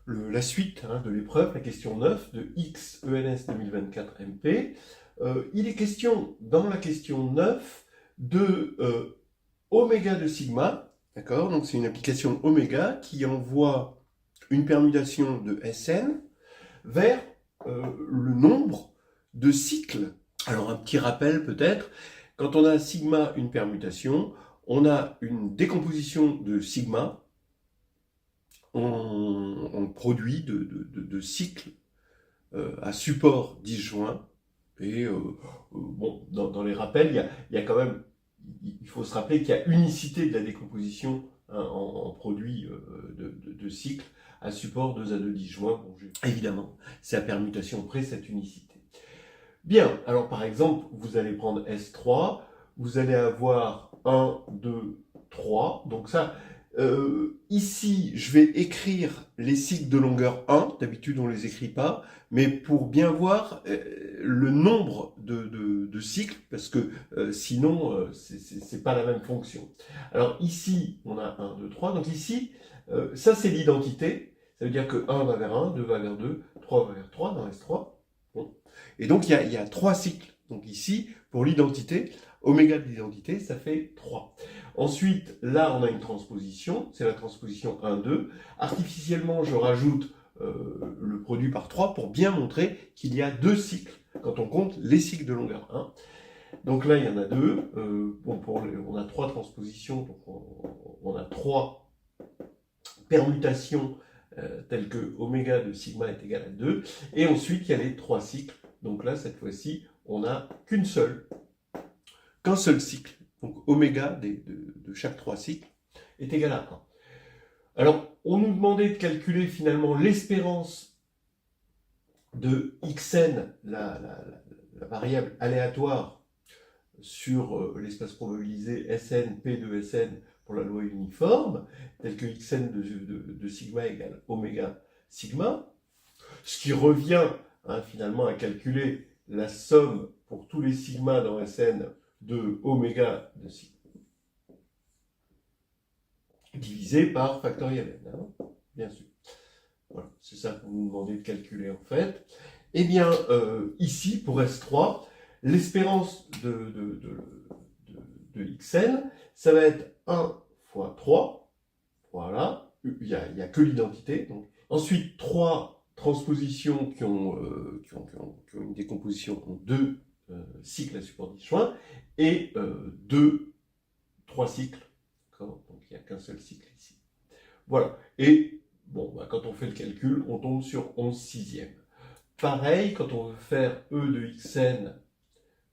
la suite, hein, de l'épreuve, la question 9 de XENS 2024 MP. il est question, dans la question 9, de oméga de sigma, d'accord? Donc c'est une application oméga qui envoie une permutation de Sn vers le nombre de cycles. Alors un petit rappel peut-être, quand on a sigma une permutation, on a une décomposition de sigma, on produit de cycles à support disjoint. Et bon, dans les rappels, il y a quand même, il faut se rappeler qu'il y a unicité de la décomposition hein, en produit de cycles à support 2 à 2 disjoints. Bon, évidemment, c'est à permutation près cette unicité. Bien, alors par exemple, vous allez prendre S3, vous allez avoir 1, 2, 3, donc ça, ici, je vais écrire les cycles de longueur 1, d'habitude on ne les écrit pas, mais pour bien voir le nombre de cycles, parce que sinon, c'est pas la même fonction. Alors ici, on a 1, 2, 3, donc ici, ça c'est l'identité, ça veut dire que 1 va vers 1, 2 va vers 2, 3 va vers 3 dans S3. Bon. Et donc il y a 3 cycles. Donc ici, pour l'identité, oméga de l'identité, ça fait 3. Ensuite, là, on a une transposition, c'est la transposition 1, 2. Artificiellement, je rajoute le produit par 3 pour bien montrer qu'il y a 2 cycles quand on compte les cycles de longueur 1. Donc là, il y en a 2. Bon, on a 3 transpositions, donc on a 3 permutations telles que oméga de sigma est égal à 2. Et ensuite, il y a les 3 cycles. Donc là, cette fois-ci, on n'a qu'un seul cycle. Donc oméga de chaque 3 cycles est égal à 1. Alors, on nous demandait de calculer finalement l'espérance de xn, la variable aléatoire sur l'espace probabilisé Sn, P de Sn pour la loi uniforme, telle que xn de sigma égale oméga sigma, ce qui revient hein, finalement à calculer la somme pour tous les sigma dans Sn de oméga de sigma divisé par factoriel n, hein, bien sûr. Voilà, c'est ça que vous nous demandez de calculer en fait. Eh bien, ici, pour S3, l'espérance de xn, ça va être 1 fois 3, voilà, il n'y a que l'identité. Ensuite, 3 transpositions qui ont une décomposition en 2 cycles à support disjoint, et 3 cycles. Donc il n'y a qu'un seul cycle ici. Voilà. Et bon, bah, quand on fait le calcul, on tombe sur 11 sixièmes. Pareil, quand on veut faire E de xn,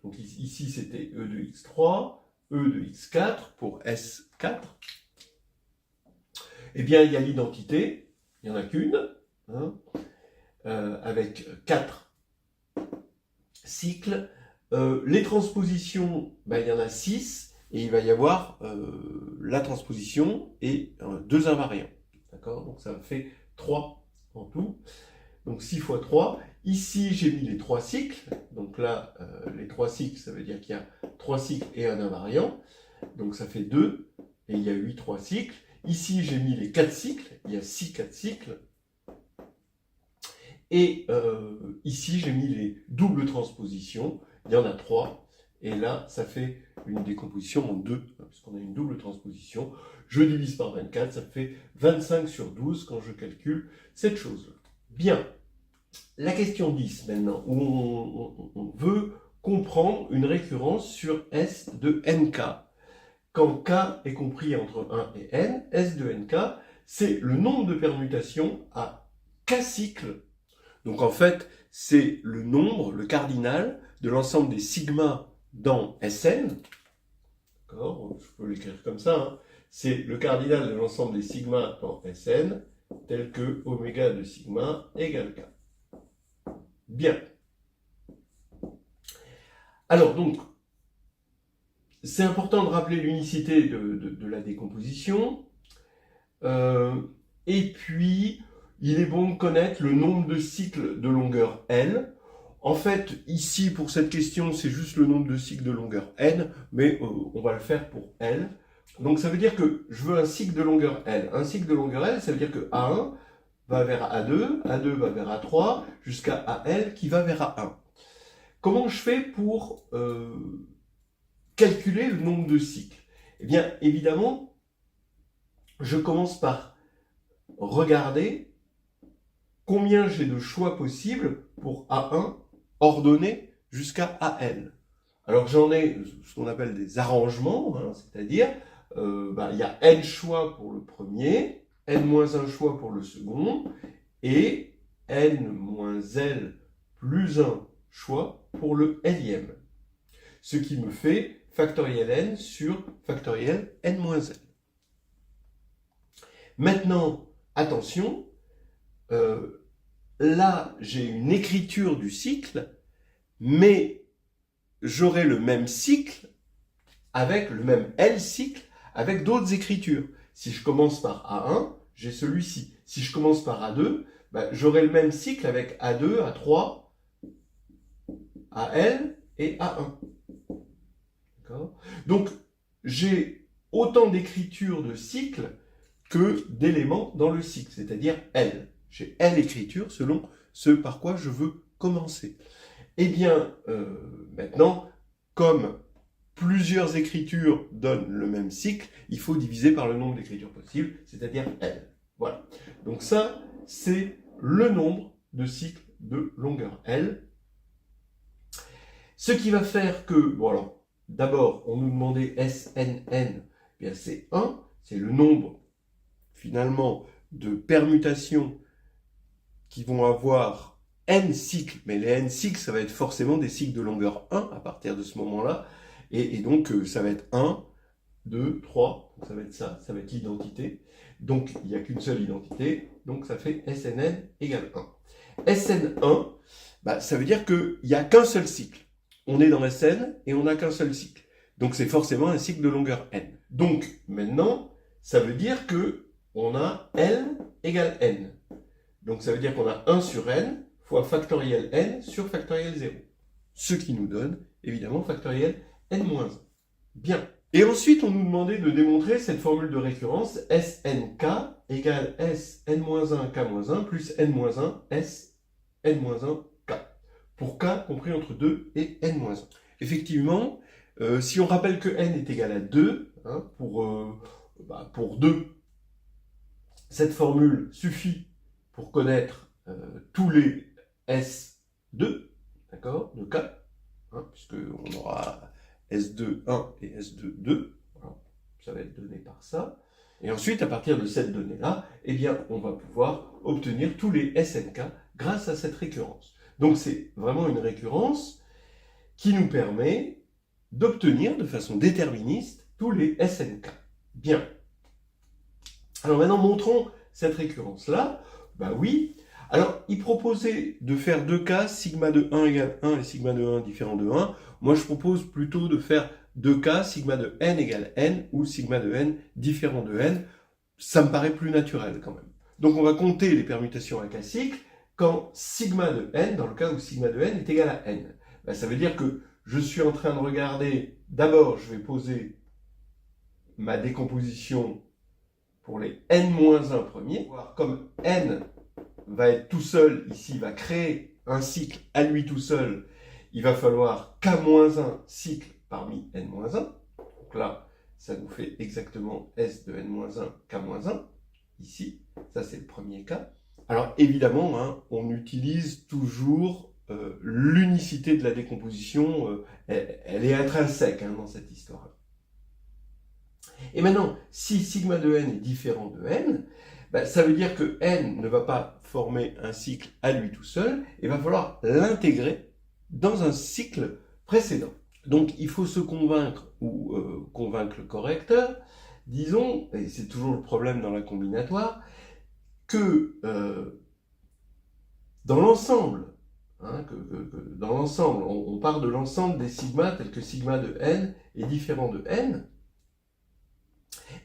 donc ici c'était E de x3, E de x4 pour S4, eh bien il y a l'identité, il n'y en a qu'une, hein, avec 4 cycles. Les transpositions, bah, il y en a 6. Et il va y avoir la transposition et 2 invariants. D'accord? Donc ça fait 3 en tout. Donc 6 fois 3. Ici, j'ai mis les 3 cycles. Donc là, les 3 cycles, ça veut dire qu'il y a 3 cycles et un invariant. Donc ça fait 2. Et il y a 8 3 cycles. Ici, j'ai mis les 4 cycles. Il y a 6 4 cycles. Et ici, j'ai mis les doubles transpositions. Il y en a 3. Et là, ça fait une décomposition en 2, puisqu'on a une double transposition. Je divise par 24, ça fait 25 sur 12 quand je calcule cette chose-là. Bien. La question 10 maintenant, où on veut comprendre une récurrence sur S de nk. Quand k est compris entre 1 et n, S de nk, c'est le nombre de permutations à k cycles. Donc en fait, c'est le nombre, le cardinal, de l'ensemble des sigma dans Sn, d'accord, je peux l'écrire comme ça, hein. C'est le cardinal de l'ensemble des sigma dans Sn, tel que oméga de sigma égale k. Bien. Alors donc, c'est important de rappeler l'unicité de la décomposition, et puis il est bon de connaître le nombre de cycles de longueur L. En fait, ici, pour cette question, c'est juste le nombre de cycles de longueur n, mais on va le faire pour L. Donc ça veut dire que je veux un cycle de longueur L. Un cycle de longueur L, ça veut dire que A1 va vers A2, A2 va vers A3, jusqu'à AL qui va vers A1. Comment je fais pour calculer le nombre de cycles? Eh bien, évidemment, je commence par regarder combien j'ai de choix possibles pour A1 ordonné jusqu'à AN. Alors j'en ai ce qu'on appelle des arrangements, hein, c'est-à-dire il y a n choix pour le premier, n-1 choix pour le second, et n-l plus 1 choix pour le lème. Ce qui me fait factoriel n sur factoriel n-l. Maintenant, attention, là j'ai une écriture du cycle, mais j'aurai le même cycle avec le même L cycle avec d'autres écritures. Si je commence par A1, j'ai celui-ci. Si je commence par A2, j'aurai le même cycle avec A2, A3, AL et A1. D'accord ? Donc, j'ai autant d'écritures de cycles que d'éléments dans le cycle, c'est-à-dire L. J'ai L écritures selon ce par quoi je veux commencer. Eh bien, maintenant, comme plusieurs écritures donnent le même cycle, il faut diviser par le nombre d'écritures possibles, c'est-à-dire L. Voilà. Donc ça, c'est le nombre de cycles de longueur L. Ce qui va faire que, bon alors, d'abord, on nous demandait SNN, eh bien c'est 1, c'est le nombre, finalement, de permutations qui vont avoir n cycles, mais les n cycles, ça va être forcément des cycles de longueur 1 à partir de ce moment-là, et donc ça va être 1, 2, 3, donc ça va être ça, ça va être l'identité, donc il n'y a qu'une seule identité, donc ça fait SNN égale 1. SN1, ça veut dire qu'il n'y a qu'un seul cycle. On est dans SN et on n'a qu'un seul cycle. Donc c'est forcément un cycle de longueur n. Donc maintenant, ça veut dire que on a L égale n. Donc ça veut dire qu'on a 1 sur n fois factoriel n sur factoriel 0. Ce qui nous donne, évidemment, factoriel n-1. Bien. Et ensuite, on nous demandait de démontrer cette formule de récurrence SNK égale Sn-1 k-1 plus n-1 Sn-1 k. Pour k compris entre 2 et n-1. Effectivement, si on rappelle que n est égal à 2, hein, pour 2, cette formule suffit pour connaître tous les S2, d'accord, de K, hein, puisqu'on aura S2, 1 et S2, 2, voilà, ça va être donné par ça. Et ensuite, à partir de cette donnée-là, eh bien, on va pouvoir obtenir tous les SNK grâce à cette récurrence. Donc, c'est vraiment une récurrence qui nous permet d'obtenir de façon déterministe tous les SNK. Bien. Alors maintenant, montrons cette récurrence-là. Oui. Alors, il proposait de faire 2 cas, sigma de 1 égale 1 et sigma de 1 différent de 1. Moi, je propose plutôt de faire 2 cas, sigma de n égale n ou sigma de n différent de n. Ça me paraît plus naturel quand même. Donc, on va compter les permutations à cas cycle quand sigma de n, dans le cas où sigma de n est égal à n. Ça veut dire que je suis en train de regarder, d'abord, je vais poser ma décomposition pour les n-1 premiers. Comme n va être tout seul, ici, va créer un cycle à lui tout seul, il va falloir k-1 cycle parmi n-1. Donc là, ça nous fait exactement S de n-1, k-1, ici. Ça, c'est le premier cas. Alors, évidemment, hein, on utilise toujours l'unicité de la décomposition. Elle est intrinsèque hein, dans cette histoire-là. Et maintenant, si sigma de n est différent de n, ça veut dire que n ne va pas former un cycle à lui tout seul, et va falloir l'intégrer dans un cycle précédent. Donc il faut se convaincre, ou convaincre le correcteur, disons, et c'est toujours le problème dans la combinatoire, que dans l'ensemble, hein, dans l'ensemble, on part de l'ensemble des sigmas tels que sigma de n est différent de n,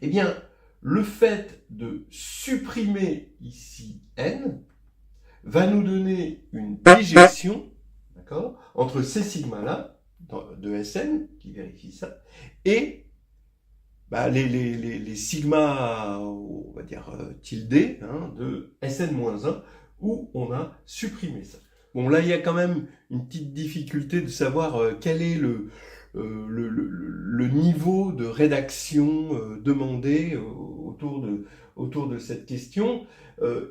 eh bien, le fait de supprimer ici n va nous donner une déjection, d'accord, entre ces sigmas-là, de Sn, qui vérifie ça, et les sigmas, on va dire tilde, hein, de Sn-1, où on a supprimé ça. Bon, là, il y a quand même une petite difficulté de savoir quel est le niveau de rédaction demandé autour de cette question.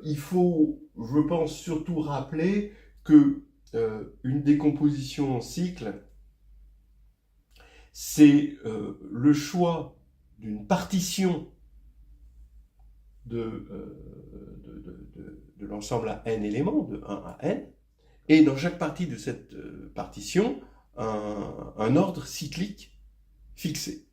Il faut, je pense, surtout rappeler que une décomposition en cycle, c'est le choix d'une partition de l'ensemble à n éléments, de 1 à n, et dans chaque partie de cette partition, un ordre cyclique fixé.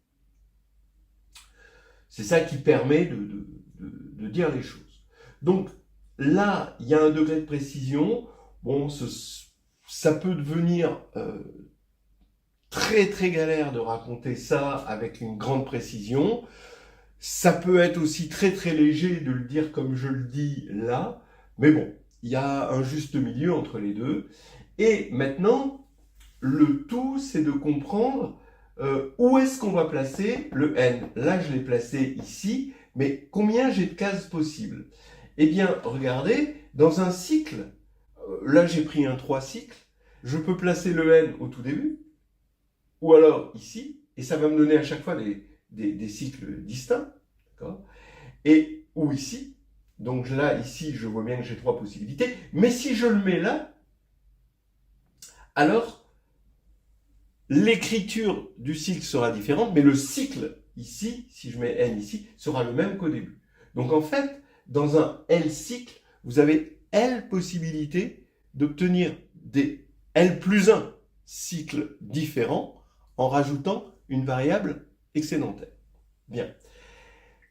C'est ça qui permet de dire les choses. Donc là, il y a un degré de précision. Bon, ça peut devenir très très galère de raconter ça avec une grande précision. Ça peut être aussi très très léger de le dire comme je le dis là, mais bon, il y a un juste milieu entre les deux. Et maintenant, le tout, c'est de comprendre où est-ce qu'on va placer le n. Là, je l'ai placé ici, mais combien j'ai de cases possibles? Eh bien, regardez, dans un cycle, là j'ai pris un 3 cycles, je peux placer le n au tout début, ou alors ici, et ça va me donner à chaque fois des cycles distincts, d'accord? Et ou ici, donc là, ici, je vois bien que j'ai 3 possibilités, mais si je le mets là, alors l'écriture du cycle sera différente, mais le cycle ici, si je mets n ici, sera le même qu'au début. Donc en fait, dans un L cycle, vous avez L possibilités d'obtenir des L plus 1 cycles différents en rajoutant une variable excédentaire. Bien.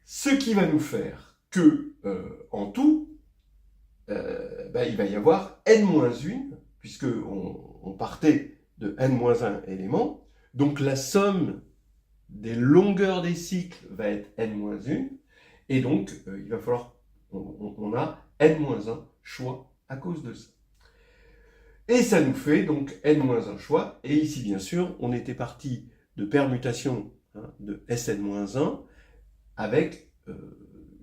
Ce qui va nous faire que, en tout, il va y avoir n-1, puisqu'on partait de n-1 éléments. Donc la somme des longueurs des cycles va être n-1. Et donc, il va falloir, on a n-1 choix à cause de ça. Et ça nous fait donc n-1 choix. Et ici, bien sûr, on était parti de permutation de Sn-1 avec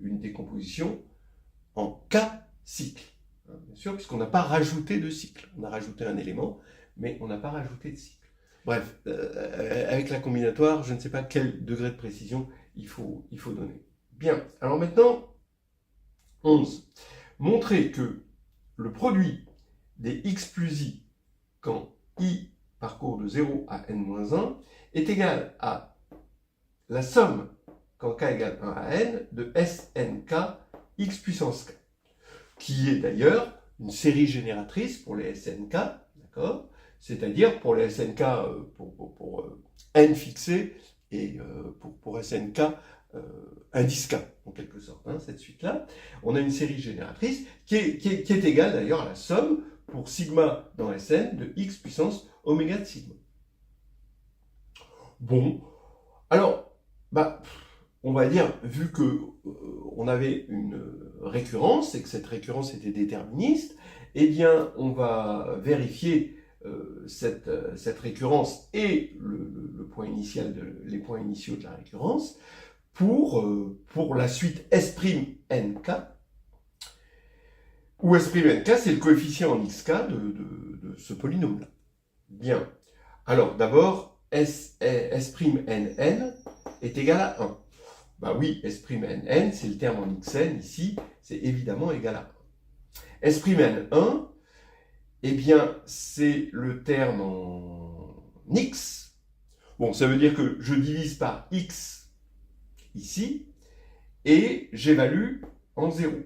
une décomposition en k cycles. Bien sûr, puisqu'on n'a pas rajouté de cycle. On a rajouté un élément, mais on n'a pas rajouté de cycle. Bref, avec la combinatoire, je ne sais pas quel degré de précision il faut donner. Bien, alors maintenant, 11. Montrer que le produit des x plus i quand i parcourt de 0 à n-1 est égal à la somme quand k égale 1 à n de snk x puissance k, qui est d'ailleurs une série génératrice pour les snk, d'accord? C'est-à-dire pour les snk pour n fixé et pour snk indice k, en quelque sorte, cette suite-là. On a une série génératrice qui est égale d'ailleurs à la somme pour sigma dans Sn de x puissance oméga de sigma. Bon, alors, on va dire, vu que on avait une récurrence et que cette récurrence était déterministe, eh bien, on va vérifier cette récurrence et le point initial les points initiaux de la récurrence pour la suite S'nk, où S'nk, c'est le coefficient en xk de ce polynôme-là. Bien. Alors, d'abord, S'nn est égal à 1. Bah oui, S'nn, c'est le terme en xn, ici, c'est évidemment égal à 1. S'n1, eh bien, c'est le terme en x. Bon, ça veut dire que je divise par x ici, et j'évalue en 0.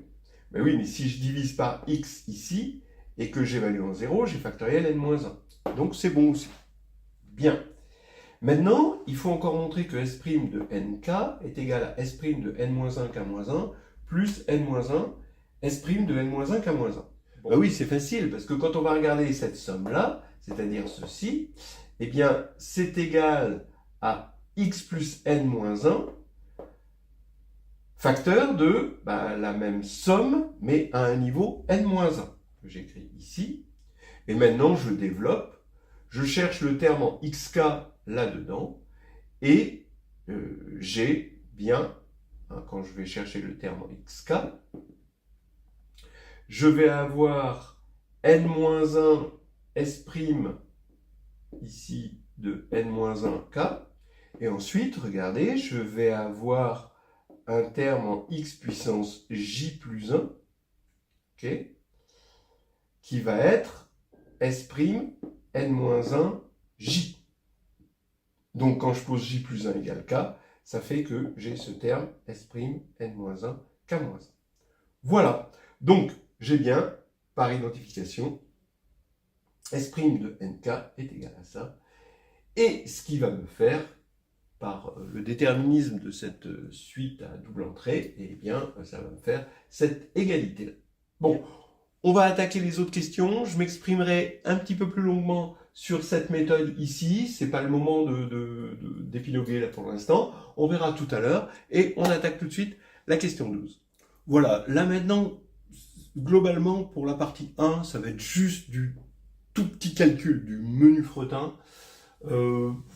Mais oui, mais si je divise par x ici, et que j'évalue en 0, j'ai factoriel n-1. Donc c'est bon aussi. Bien. Maintenant, il faut encore montrer que S' de nk est égal à S' de n-1 k-1 plus n-1 S' de n-1 k-1. Bon. Ben oui, c'est facile, parce que quand on va regarder cette somme-là, c'est-à-dire ceci, eh bien, c'est égal à x plus n-1 facteur de la même somme, mais à un niveau n-1, que j'écris ici. Et maintenant, je développe, je cherche le terme en xk là-dedans, et j'ai bien, quand je vais chercher le terme en xk, je vais avoir n-1 S', ici, de n-1 k. Et ensuite, regardez, je vais avoir un terme en x puissance j plus 1, okay, qui va être S' n-1 j. Donc, quand je pose j plus 1 égale k, ça fait que j'ai ce terme S' n-1 k-1. Voilà. Donc, j'ai bien, par identification, S' de nk est égal à ça. Et ce qui va me faire, par le déterminisme de cette suite à double entrée, eh bien, ça va me faire cette égalité-là. Bon, on va attaquer les autres questions. Je m'exprimerai un petit peu plus longuement sur cette méthode ici. C'est pas le moment d'épiloguer là pour l'instant. On verra tout à l'heure. Et on attaque tout de suite la question 12. Voilà, là maintenant, globalement, pour la partie 1, ça va être juste du tout petit calcul, du menu fretin.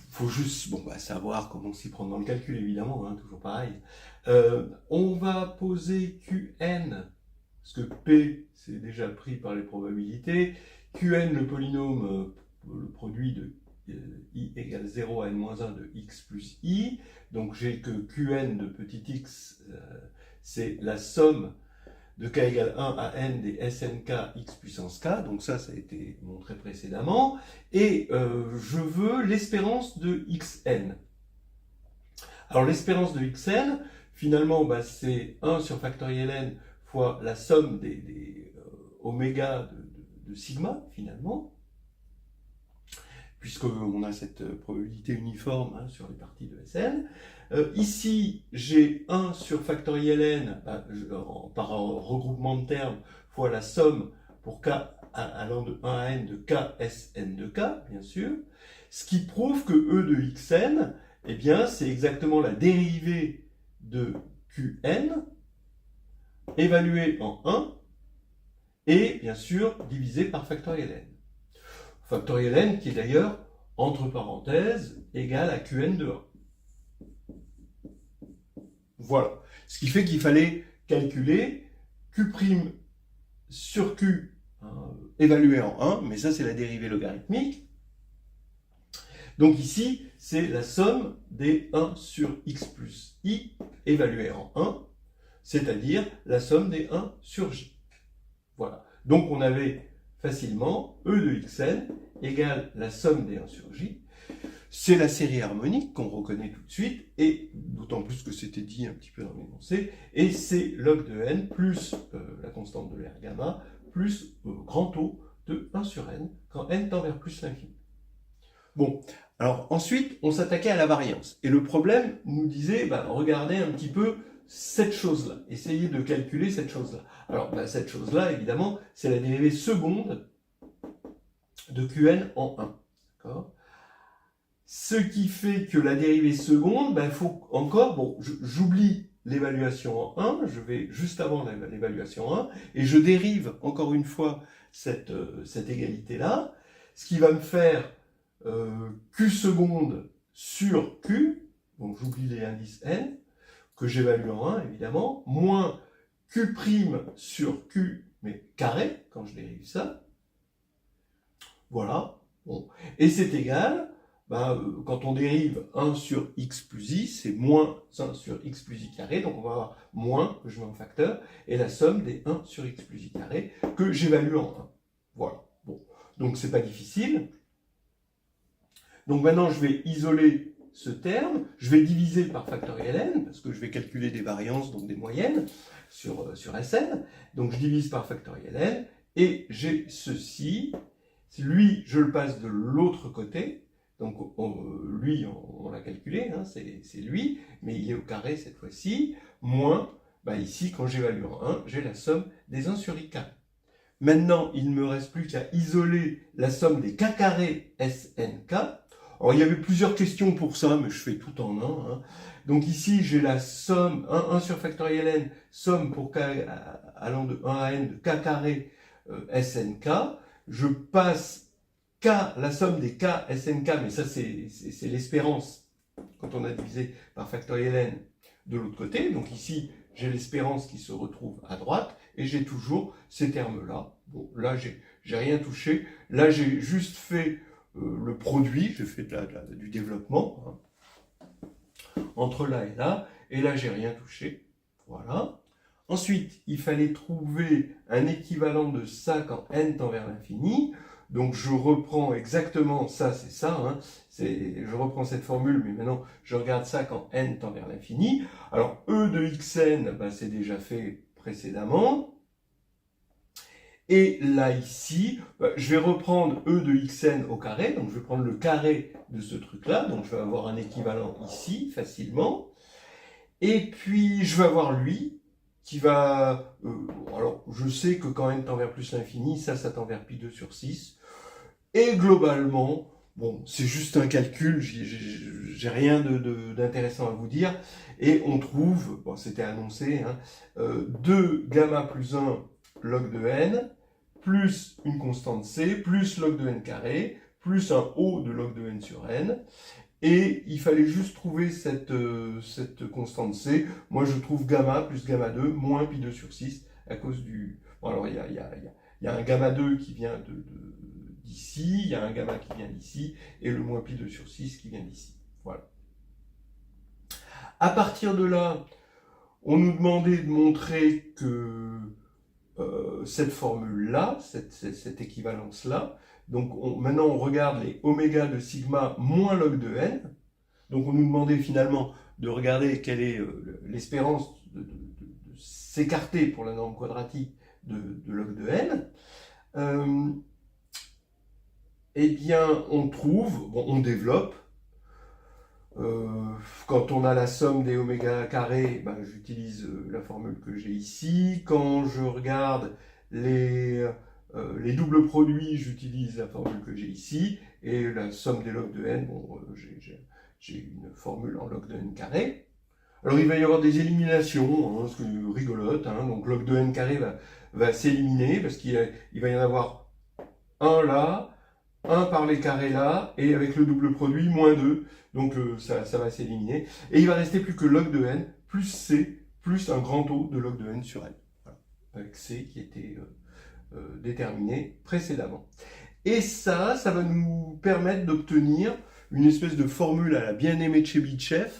Faut juste savoir comment s'y prendre dans le calcul, évidemment, hein, toujours pareil. On va poser Qn, parce que P, c'est déjà pris par les probabilités. Qn, le polynôme, le produit de i égale 0 à n-1 de x plus i. Donc j'ai que Qn de petit x, c'est la somme de k égale 1 à n des snk x puissance k, donc ça a été montré précédemment, et je veux l'espérance de xn. Alors l'espérance de xn, finalement, c'est 1 sur factoriel n fois la somme des oméga de sigma, finalement, puisqu'on a cette probabilité uniforme hein, sur les parties de Sn. Ici, j'ai 1 sur factoriel n, par regroupement de termes, fois la somme pour k allant de 1 à n de k Sn de k, bien sûr. Ce qui prouve que E de xn, eh bien, c'est exactement la dérivée de Qn, évaluée en 1, et bien sûr, divisée par factoriel n. Factoriel n qui est d'ailleurs, entre parenthèses, égal à Qn de 1. Voilà. Ce qui fait qu'il fallait calculer Q' sur Q évalué en 1, mais ça c'est la dérivée logarithmique. Donc ici, c'est la somme des 1 sur x plus i évalué en 1, c'est-à-dire la somme des 1 sur j. Voilà. Donc on avait facilement E de xn égale la somme des 1 sur j. C'est la série harmonique qu'on reconnaît tout de suite, et d'autant plus que c'était dit un petit peu dans l'énoncé, et c'est log de n plus la constante de l'air gamma, plus grand O de 1 sur n, quand n tend vers plus l'infini. Bon, alors ensuite, on s'attaquait à la variance, et le problème nous disait, regardez un petit peu cette chose-là, essayez de calculer cette chose-là. Alors, cette chose-là, évidemment, c'est la dérivée seconde de Qn en 1. D'accord ? Ce qui fait que la dérivée seconde, il faut encore, j'oublie l'évaluation en 1, je vais juste avant l'évaluation 1, et je dérive encore une fois cette égalité-là, ce qui va me faire Q seconde sur Q, donc j'oublie les indices n, que j'évalue en 1 évidemment, moins Q' sur Q, mais carré, quand je dérive ça. Voilà. Bon. Et c'est égal, quand on dérive 1 sur x plus i, c'est moins 1 sur x plus i carré, donc on va avoir moins, que je mets en facteur, et la somme des 1 sur x plus i carré, que j'évalue en 1. Voilà. Bon. Donc c'est pas difficile. Donc maintenant je vais isoler ce terme, je vais diviser par factoriel n, parce que je vais calculer des variances, donc des moyennes, sur Sn. Donc je divise par factoriel n, et j'ai ceci. Lui, je le passe de l'autre côté. Donc lui, on l'a calculé, hein, c'est lui, mais il est au carré cette fois-ci, moins, ici, quand j'évalue en 1, j'ai la somme des 1 sur i carré. Maintenant, il ne me reste plus qu'à isoler la somme des k carré SNK. Alors, il y avait plusieurs questions pour ça, mais je fais tout en un. Hein. Donc ici, j'ai la somme, 1 sur factoriel n, somme pour k allant de 1 à n de k carré SNK. Je passe k, la somme des k SNK, mais ça c'est l'espérance quand on a divisé par factoriel n de l'autre côté. Donc ici, j'ai l'espérance qui se retrouve à droite, et j'ai toujours ces termes-là. Bon, là, j'ai rien touché. Là, j'ai juste fait le produit, j'ai fait du développement entre là, et là, j'ai rien touché. Voilà. Ensuite, il fallait trouver un équivalent de ça quand n tend vers l'infini. Donc, je reprends exactement ça, c'est ça. Hein. Je reprends cette formule, mais maintenant, je regarde ça quand n tend vers l'infini. Alors, e de xn, ben, c'est déjà fait précédemment. Et là, ici, je vais reprendre e de xn au carré. Donc, je vais prendre le carré de ce truc-là. Donc, je vais avoir un équivalent ici, facilement. Et puis, je vais avoir lui, qui va... alors, je sais que quand n tend vers plus l'infini, ça tend vers pi 2 sur 6. Et globalement, bon, c'est juste un calcul, j'ai rien d'intéressant à vous dire. Et on trouve, bon, c'était annoncé, hein, 2 gamma plus 1 log de n, plus une constante c, plus log de n carré, plus un O de log de n sur n. Et il fallait juste trouver cette constante c. Moi, je trouve gamma plus gamma 2 moins pi 2 sur 6 à cause du... Bon, alors, il y a un gamma 2 qui vient d'ici, il y a un gamma qui vient d'ici, et le moins pi 2 sur 6 qui vient d'ici. Voilà. À partir de là, on nous demandait de montrer que cette formule-là, cette équivalence-là, donc maintenant on regarde les oméga de sigma moins log de n, donc on nous demandait finalement de regarder quelle est l'espérance de s'écarter pour la norme quadratique de log de n. Eh bien, on trouve, bon, on développe, quand on a la somme des oméga carrés, ben, j'utilise la formule que j'ai ici. Quand je regarde les doubles produits, j'utilise la formule que j'ai ici. Et la somme des logs de n, bon, j'ai une formule en log de n carré. Alors il va y avoir des éliminations, hein, c'est rigolote, hein, donc log de n carré va s'éliminer, parce qu'il va y en avoir un là, 1 par les carrés là, et avec le double produit, moins 2, donc ça va s'éliminer. Et il va rester plus que log de n, plus c, plus un grand O de log de n sur n. Voilà. Avec c qui était déterminé précédemment. Et ça va nous permettre d'obtenir une espèce de formule à la bien-aimée de Chebyshev,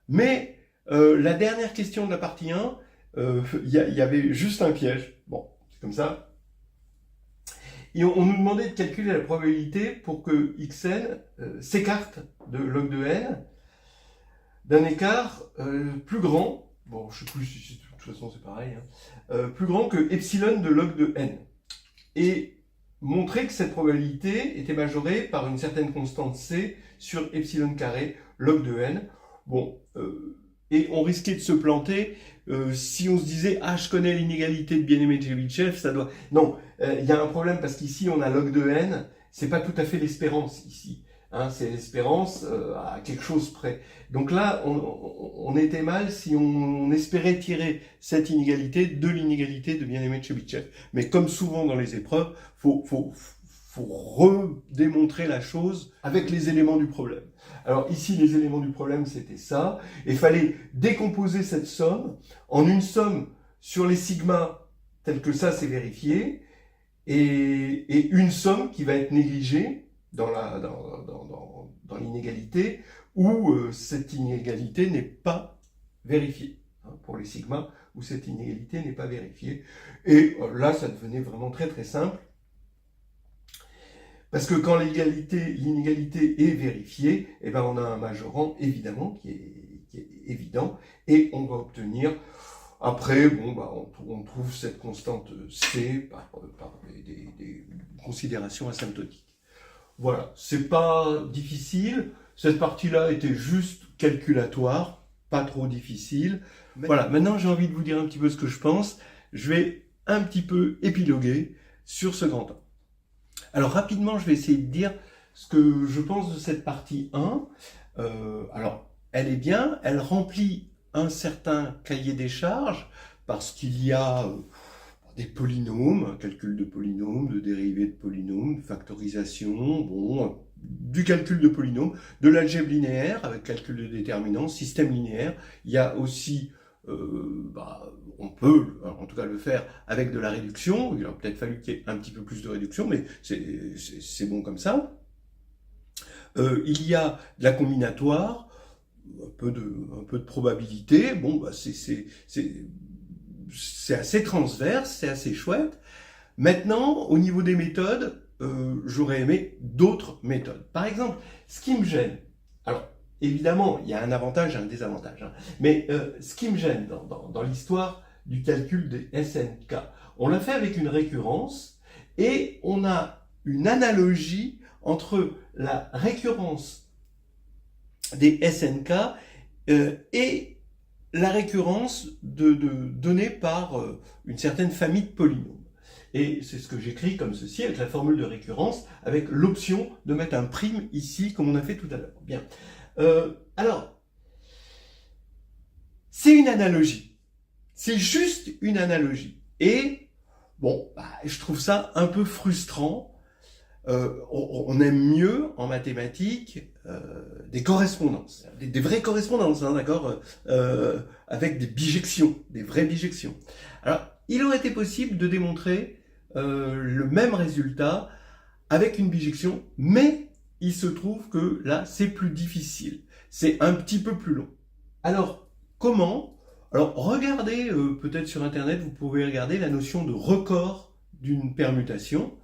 mais la dernière question de la partie 1, il y avait juste un piège. Bon, c'est comme ça. Et on nous demandait de calculer la probabilité pour que xn s'écarte de log de n d'un écart plus grand, bon je ne sais plus si de toute façon c'est pareil, hein, plus grand que epsilon de log de n. Et montrer que cette probabilité était majorée par une certaine constante c sur epsilon carré log de n. Bon, et on risquait de se planter si on se disait « Ah, je connais l'inégalité de bien-aimé de Chebyshev, ça doit... » Non, il y a un problème parce qu'ici, on a log de n, c'est pas tout à fait l'espérance ici. Hein, c'est l'espérance à quelque chose près. Donc là, on était mal si on espérait tirer cette inégalité de l'inégalité de bien-aimé de Chebyshev. Mais comme souvent dans les épreuves, faut redémontrer la chose avec les éléments du problème. Alors ici, les éléments du problème, c'était ça. Il fallait décomposer cette somme en une somme sur les sigmas, telle que ça, c'est vérifié, et une somme qui va être négligée dans l'inégalité, où cette inégalité n'est pas vérifiée. Hein, pour les sigmas, où cette inégalité n'est pas vérifiée. Et là, ça devenait vraiment très très simple. Parce que quand l'inégalité est vérifiée, eh ben on a un majorant, évidemment, qui est évident, et on va obtenir, après, bon, bah, on trouve cette constante C par des considérations asymptotiques. Voilà, c'est pas difficile, cette partie-là était juste calculatoire, pas trop difficile. Voilà, maintenant j'ai envie de vous dire un petit peu ce que je pense, je vais un petit peu épiloguer sur ce grand 1. Alors rapidement, je vais essayer de dire ce que je pense de cette partie 1. Alors, elle est bien, elle remplit un certain cahier des charges, parce qu'il y a des polynômes, un calcul de polynômes, de dérivés de polynômes, de factorisation, bon, du calcul de polynômes, de l'algèbre linéaire, avec calcul de déterminants, système linéaire. Il y a aussi on peut en tout cas le faire avec de la réduction. Il aurait peut-être fallu qu'il y ait un petit peu plus de réduction, mais c'est bon comme ça. Il y a de la combinatoire, un peu de probabilité. Bon, bah, c'est assez transverse, c'est assez chouette. Maintenant, au niveau des méthodes, j'aurais aimé d'autres méthodes. Par exemple, ce qui me gêne, alors évidemment, il y a un avantage et un désavantage, hein, mais ce qui me gêne dans l'histoire du calcul des SNK, on l'a fait avec une récurrence et on a une analogie entre la récurrence des SNK et la récurrence donnée par une certaine famille de polynômes. Et c'est ce que j'écris comme ceci, avec la formule de récurrence, avec l'option de mettre un prime ici, comme on a fait tout à l'heure. Bien. Alors, c'est une analogie. C'est juste une analogie. Et, bon, je trouve ça un peu frustrant. On aime mieux, en mathématiques, des correspondances. Des vraies correspondances, hein, d'accord, avec des bijections, des vraies bijections. Alors, il aurait été possible de démontrer le même résultat avec une bijection, mais il se trouve que là, c'est plus difficile. C'est un petit peu plus long. Alors, comment? Alors, regardez, peut-être sur Internet, vous pouvez regarder la notion de record d'une permutation.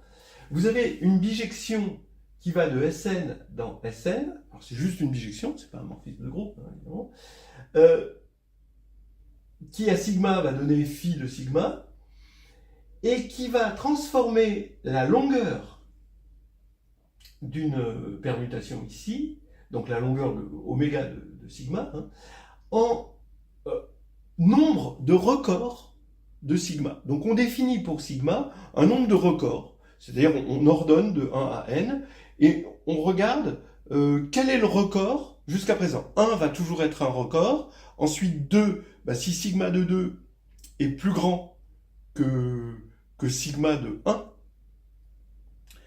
Vous avez une bijection qui va de Sn dans Sn. Alors, c'est juste une bijection, c'est pas un morphisme de groupe, hein, évidemment. Qui à sigma va donner phi de sigma, et qui va transformer la longueur d'une permutation ici, donc la longueur de oméga de sigma, hein, en nombre de records de sigma. Donc on définit pour sigma un nombre de records, c'est-à-dire on ordonne de 1 à n, et on regarde quel est le record jusqu'à présent. 1 va toujours être un record, ensuite 2, si sigma de 2 est plus grand que sigma de 1,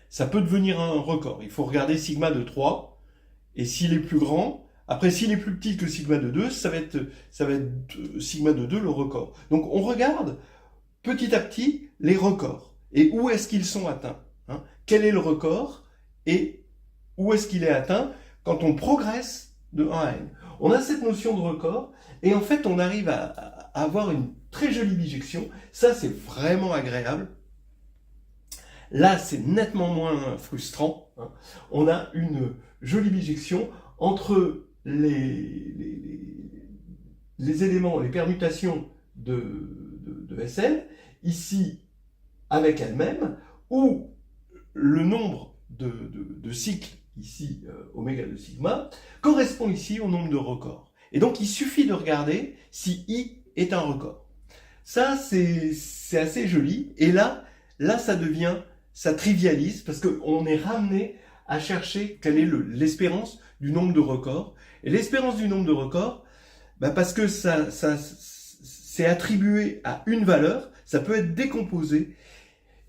ça peut devenir un record. Il faut regarder sigma de 3, et s'il est plus grand, après s'il est plus petit que sigma de 2, ça va être sigma de 2 le record. Donc on regarde petit à petit les records, et où est-ce qu'ils sont atteints, hein. Quel est le record, et où est-ce qu'il est atteint quand on progresse de 1 à n. On a cette notion de record, et en fait on arrive à avoir une très jolie bijection. Ça c'est vraiment agréable. Là, c'est nettement moins frustrant, hein. On a une jolie bijection entre les éléments, les permutations de Sn, ici avec elles-mêmes, où le nombre de cycles, ici oméga de sigma, correspond ici au nombre de records. Et donc, il suffit de regarder si I est un record. Ça, c'est assez joli. Et là, ça trivialise, parce qu'on est ramené à chercher quelle est l'espérance du nombre de records. Et l'espérance du nombre de records, parce que ça c'est attribué à une valeur, ça peut être décomposé,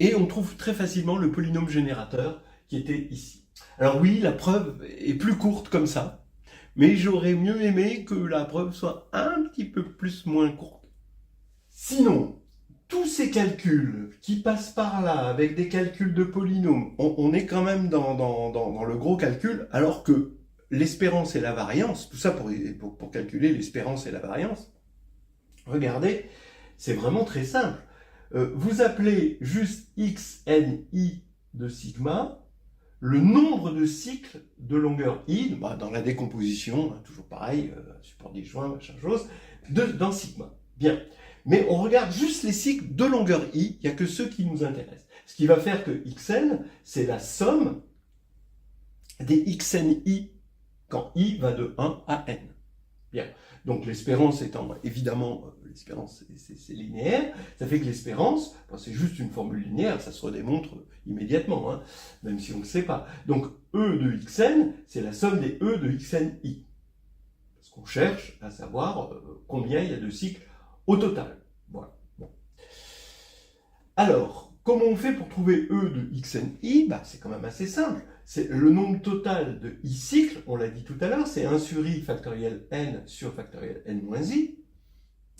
et on trouve très facilement le polynôme générateur qui était ici. Alors oui, la preuve est plus courte comme ça, mais j'aurais mieux aimé que la preuve soit un petit peu moins courte. Sinon, tous ces calculs qui passent par là, avec des calculs de polynômes, on est quand même dans le gros calcul, alors que l'espérance et la variance, tout ça pour calculer l'espérance et la variance, regardez, c'est vraiment très simple. Vous appelez juste xni de sigma le nombre de cycles de longueur i, dans la décomposition, toujours pareil, support disjoint, machin chose, dans sigma. Bien. Mais on regarde juste les cycles de longueur i, il n'y a que ceux qui nous intéressent. Ce qui va faire que xn, c'est la somme des xni quand i va de 1 à n. Bien. Donc l'espérance étant, évidemment, l'espérance c'est linéaire, ça fait que l'espérance, c'est juste une formule linéaire, ça se redémontre immédiatement, hein, même si on ne le sait pas. Donc E de xn, c'est la somme des E de xni. Parce qu'on cherche à savoir combien il y a de cycles au total. Voilà. Bon. Alors, comment on fait pour trouver E de xni? C'est quand même assez simple. C'est le nombre total de i cycles, on l'a dit tout à l'heure, c'est 1 sur i factoriel n sur factoriel n moins i.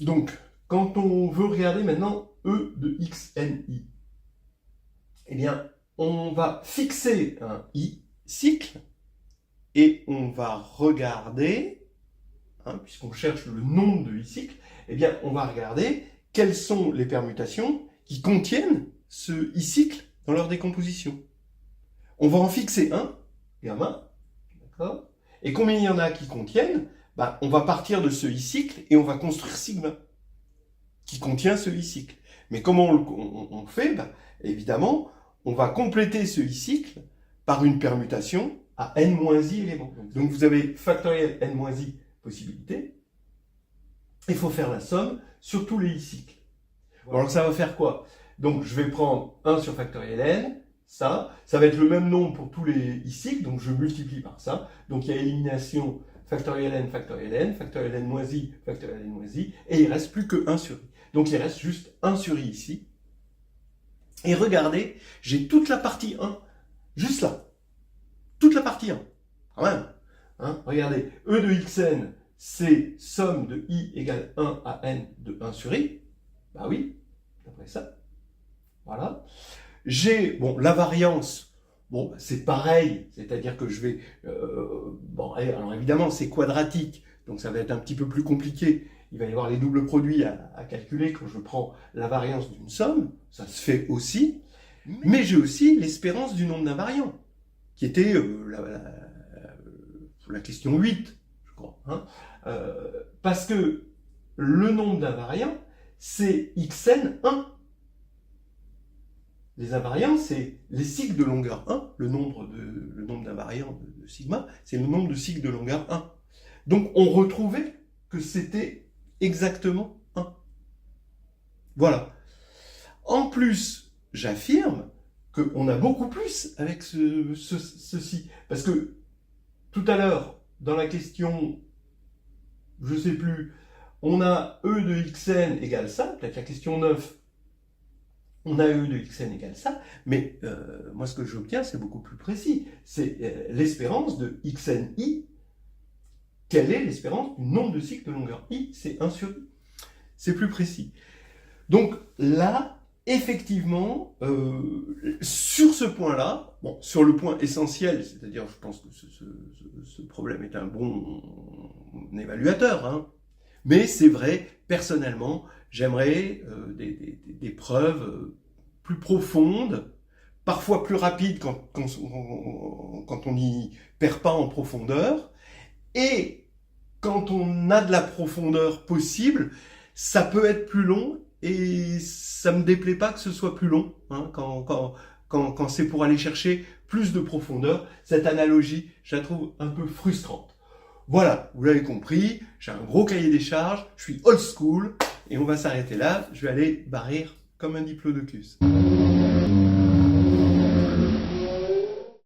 Donc, quand on veut regarder maintenant E de xni, eh bien, on va fixer un i cycle et on va regarder, puisqu'on cherche le nombre de i cycles, eh bien, on va regarder quelles sont les permutations qui contiennent ce i cycle dans leur décomposition. On va en fixer un, gamma, d'accord? Et combien il y en a qui contiennent? On va partir de ce i cycle et on va construire sigma, qui contient ce i cycle. Mais comment on fait? Évidemment, on va compléter ce i cycle par une permutation à n-i éléments. Donc vous avez factoriel n-i possibilités. Il faut faire la somme sur tous les i cycles. Bon, alors ça va faire quoi? Donc je vais prendre 1 sur factoriel n, ça va être le même nombre pour tous les i cycles, donc je multiplie par ça. Donc il y a élimination factoriel n, factoriel n, factoriel n-i, factoriel n-i, et il ne reste plus que 1 sur i. Donc il reste juste 1 sur i ici. Et regardez, j'ai toute la partie 1, juste là. Toute la partie 1, quand même. Regardez, E de xn, c'est somme de i égale 1 à n de 1 sur i. Bah oui, d'après ça. Voilà. J'ai, la variance, c'est pareil, c'est-à-dire que je vais... alors évidemment, c'est quadratique, donc ça va être un petit peu plus compliqué. Il va y avoir les doubles produits à calculer quand je prends la variance d'une somme, ça se fait aussi, mais j'ai aussi l'espérance du nombre d'invariants, qui était la question 8, je crois. Parce que le nombre d'invariants, c'est xn1. Les invariants, c'est les cycles de longueur 1, le nombre d'invariants de sigma, c'est le nombre de cycles de longueur 1. Donc on retrouvait que c'était exactement 1. Voilà. En plus, j'affirme qu'on a beaucoup plus avec ceci. Parce que tout à l'heure, dans la question, je ne sais plus, on a E de xn égale ça, peut-être la question 9, on a E de xn égale ça, mais moi ce que j'obtiens c'est beaucoup plus précis. C'est l'espérance de xni. Quelle est l'espérance du nombre de cycles de longueur i? C'est 1 sur i. C'est plus précis. Donc là, effectivement, sur ce point-là, sur le point essentiel, c'est-à-dire je pense que ce problème est un bon évaluateur, mais c'est vrai, personnellement, j'aimerais des preuves plus profondes, parfois plus rapides quand on n'y perd pas en profondeur, et quand on a de la profondeur possible, ça peut être plus long, et ça me déplaît pas que ce soit plus long, quand c'est pour aller chercher plus de profondeur. Cette analogie, je la trouve un peu frustrante. Voilà, vous l'avez compris, j'ai un gros cahier des charges, je suis old school, et on va s'arrêter là, je vais aller barrir comme un diplodocus.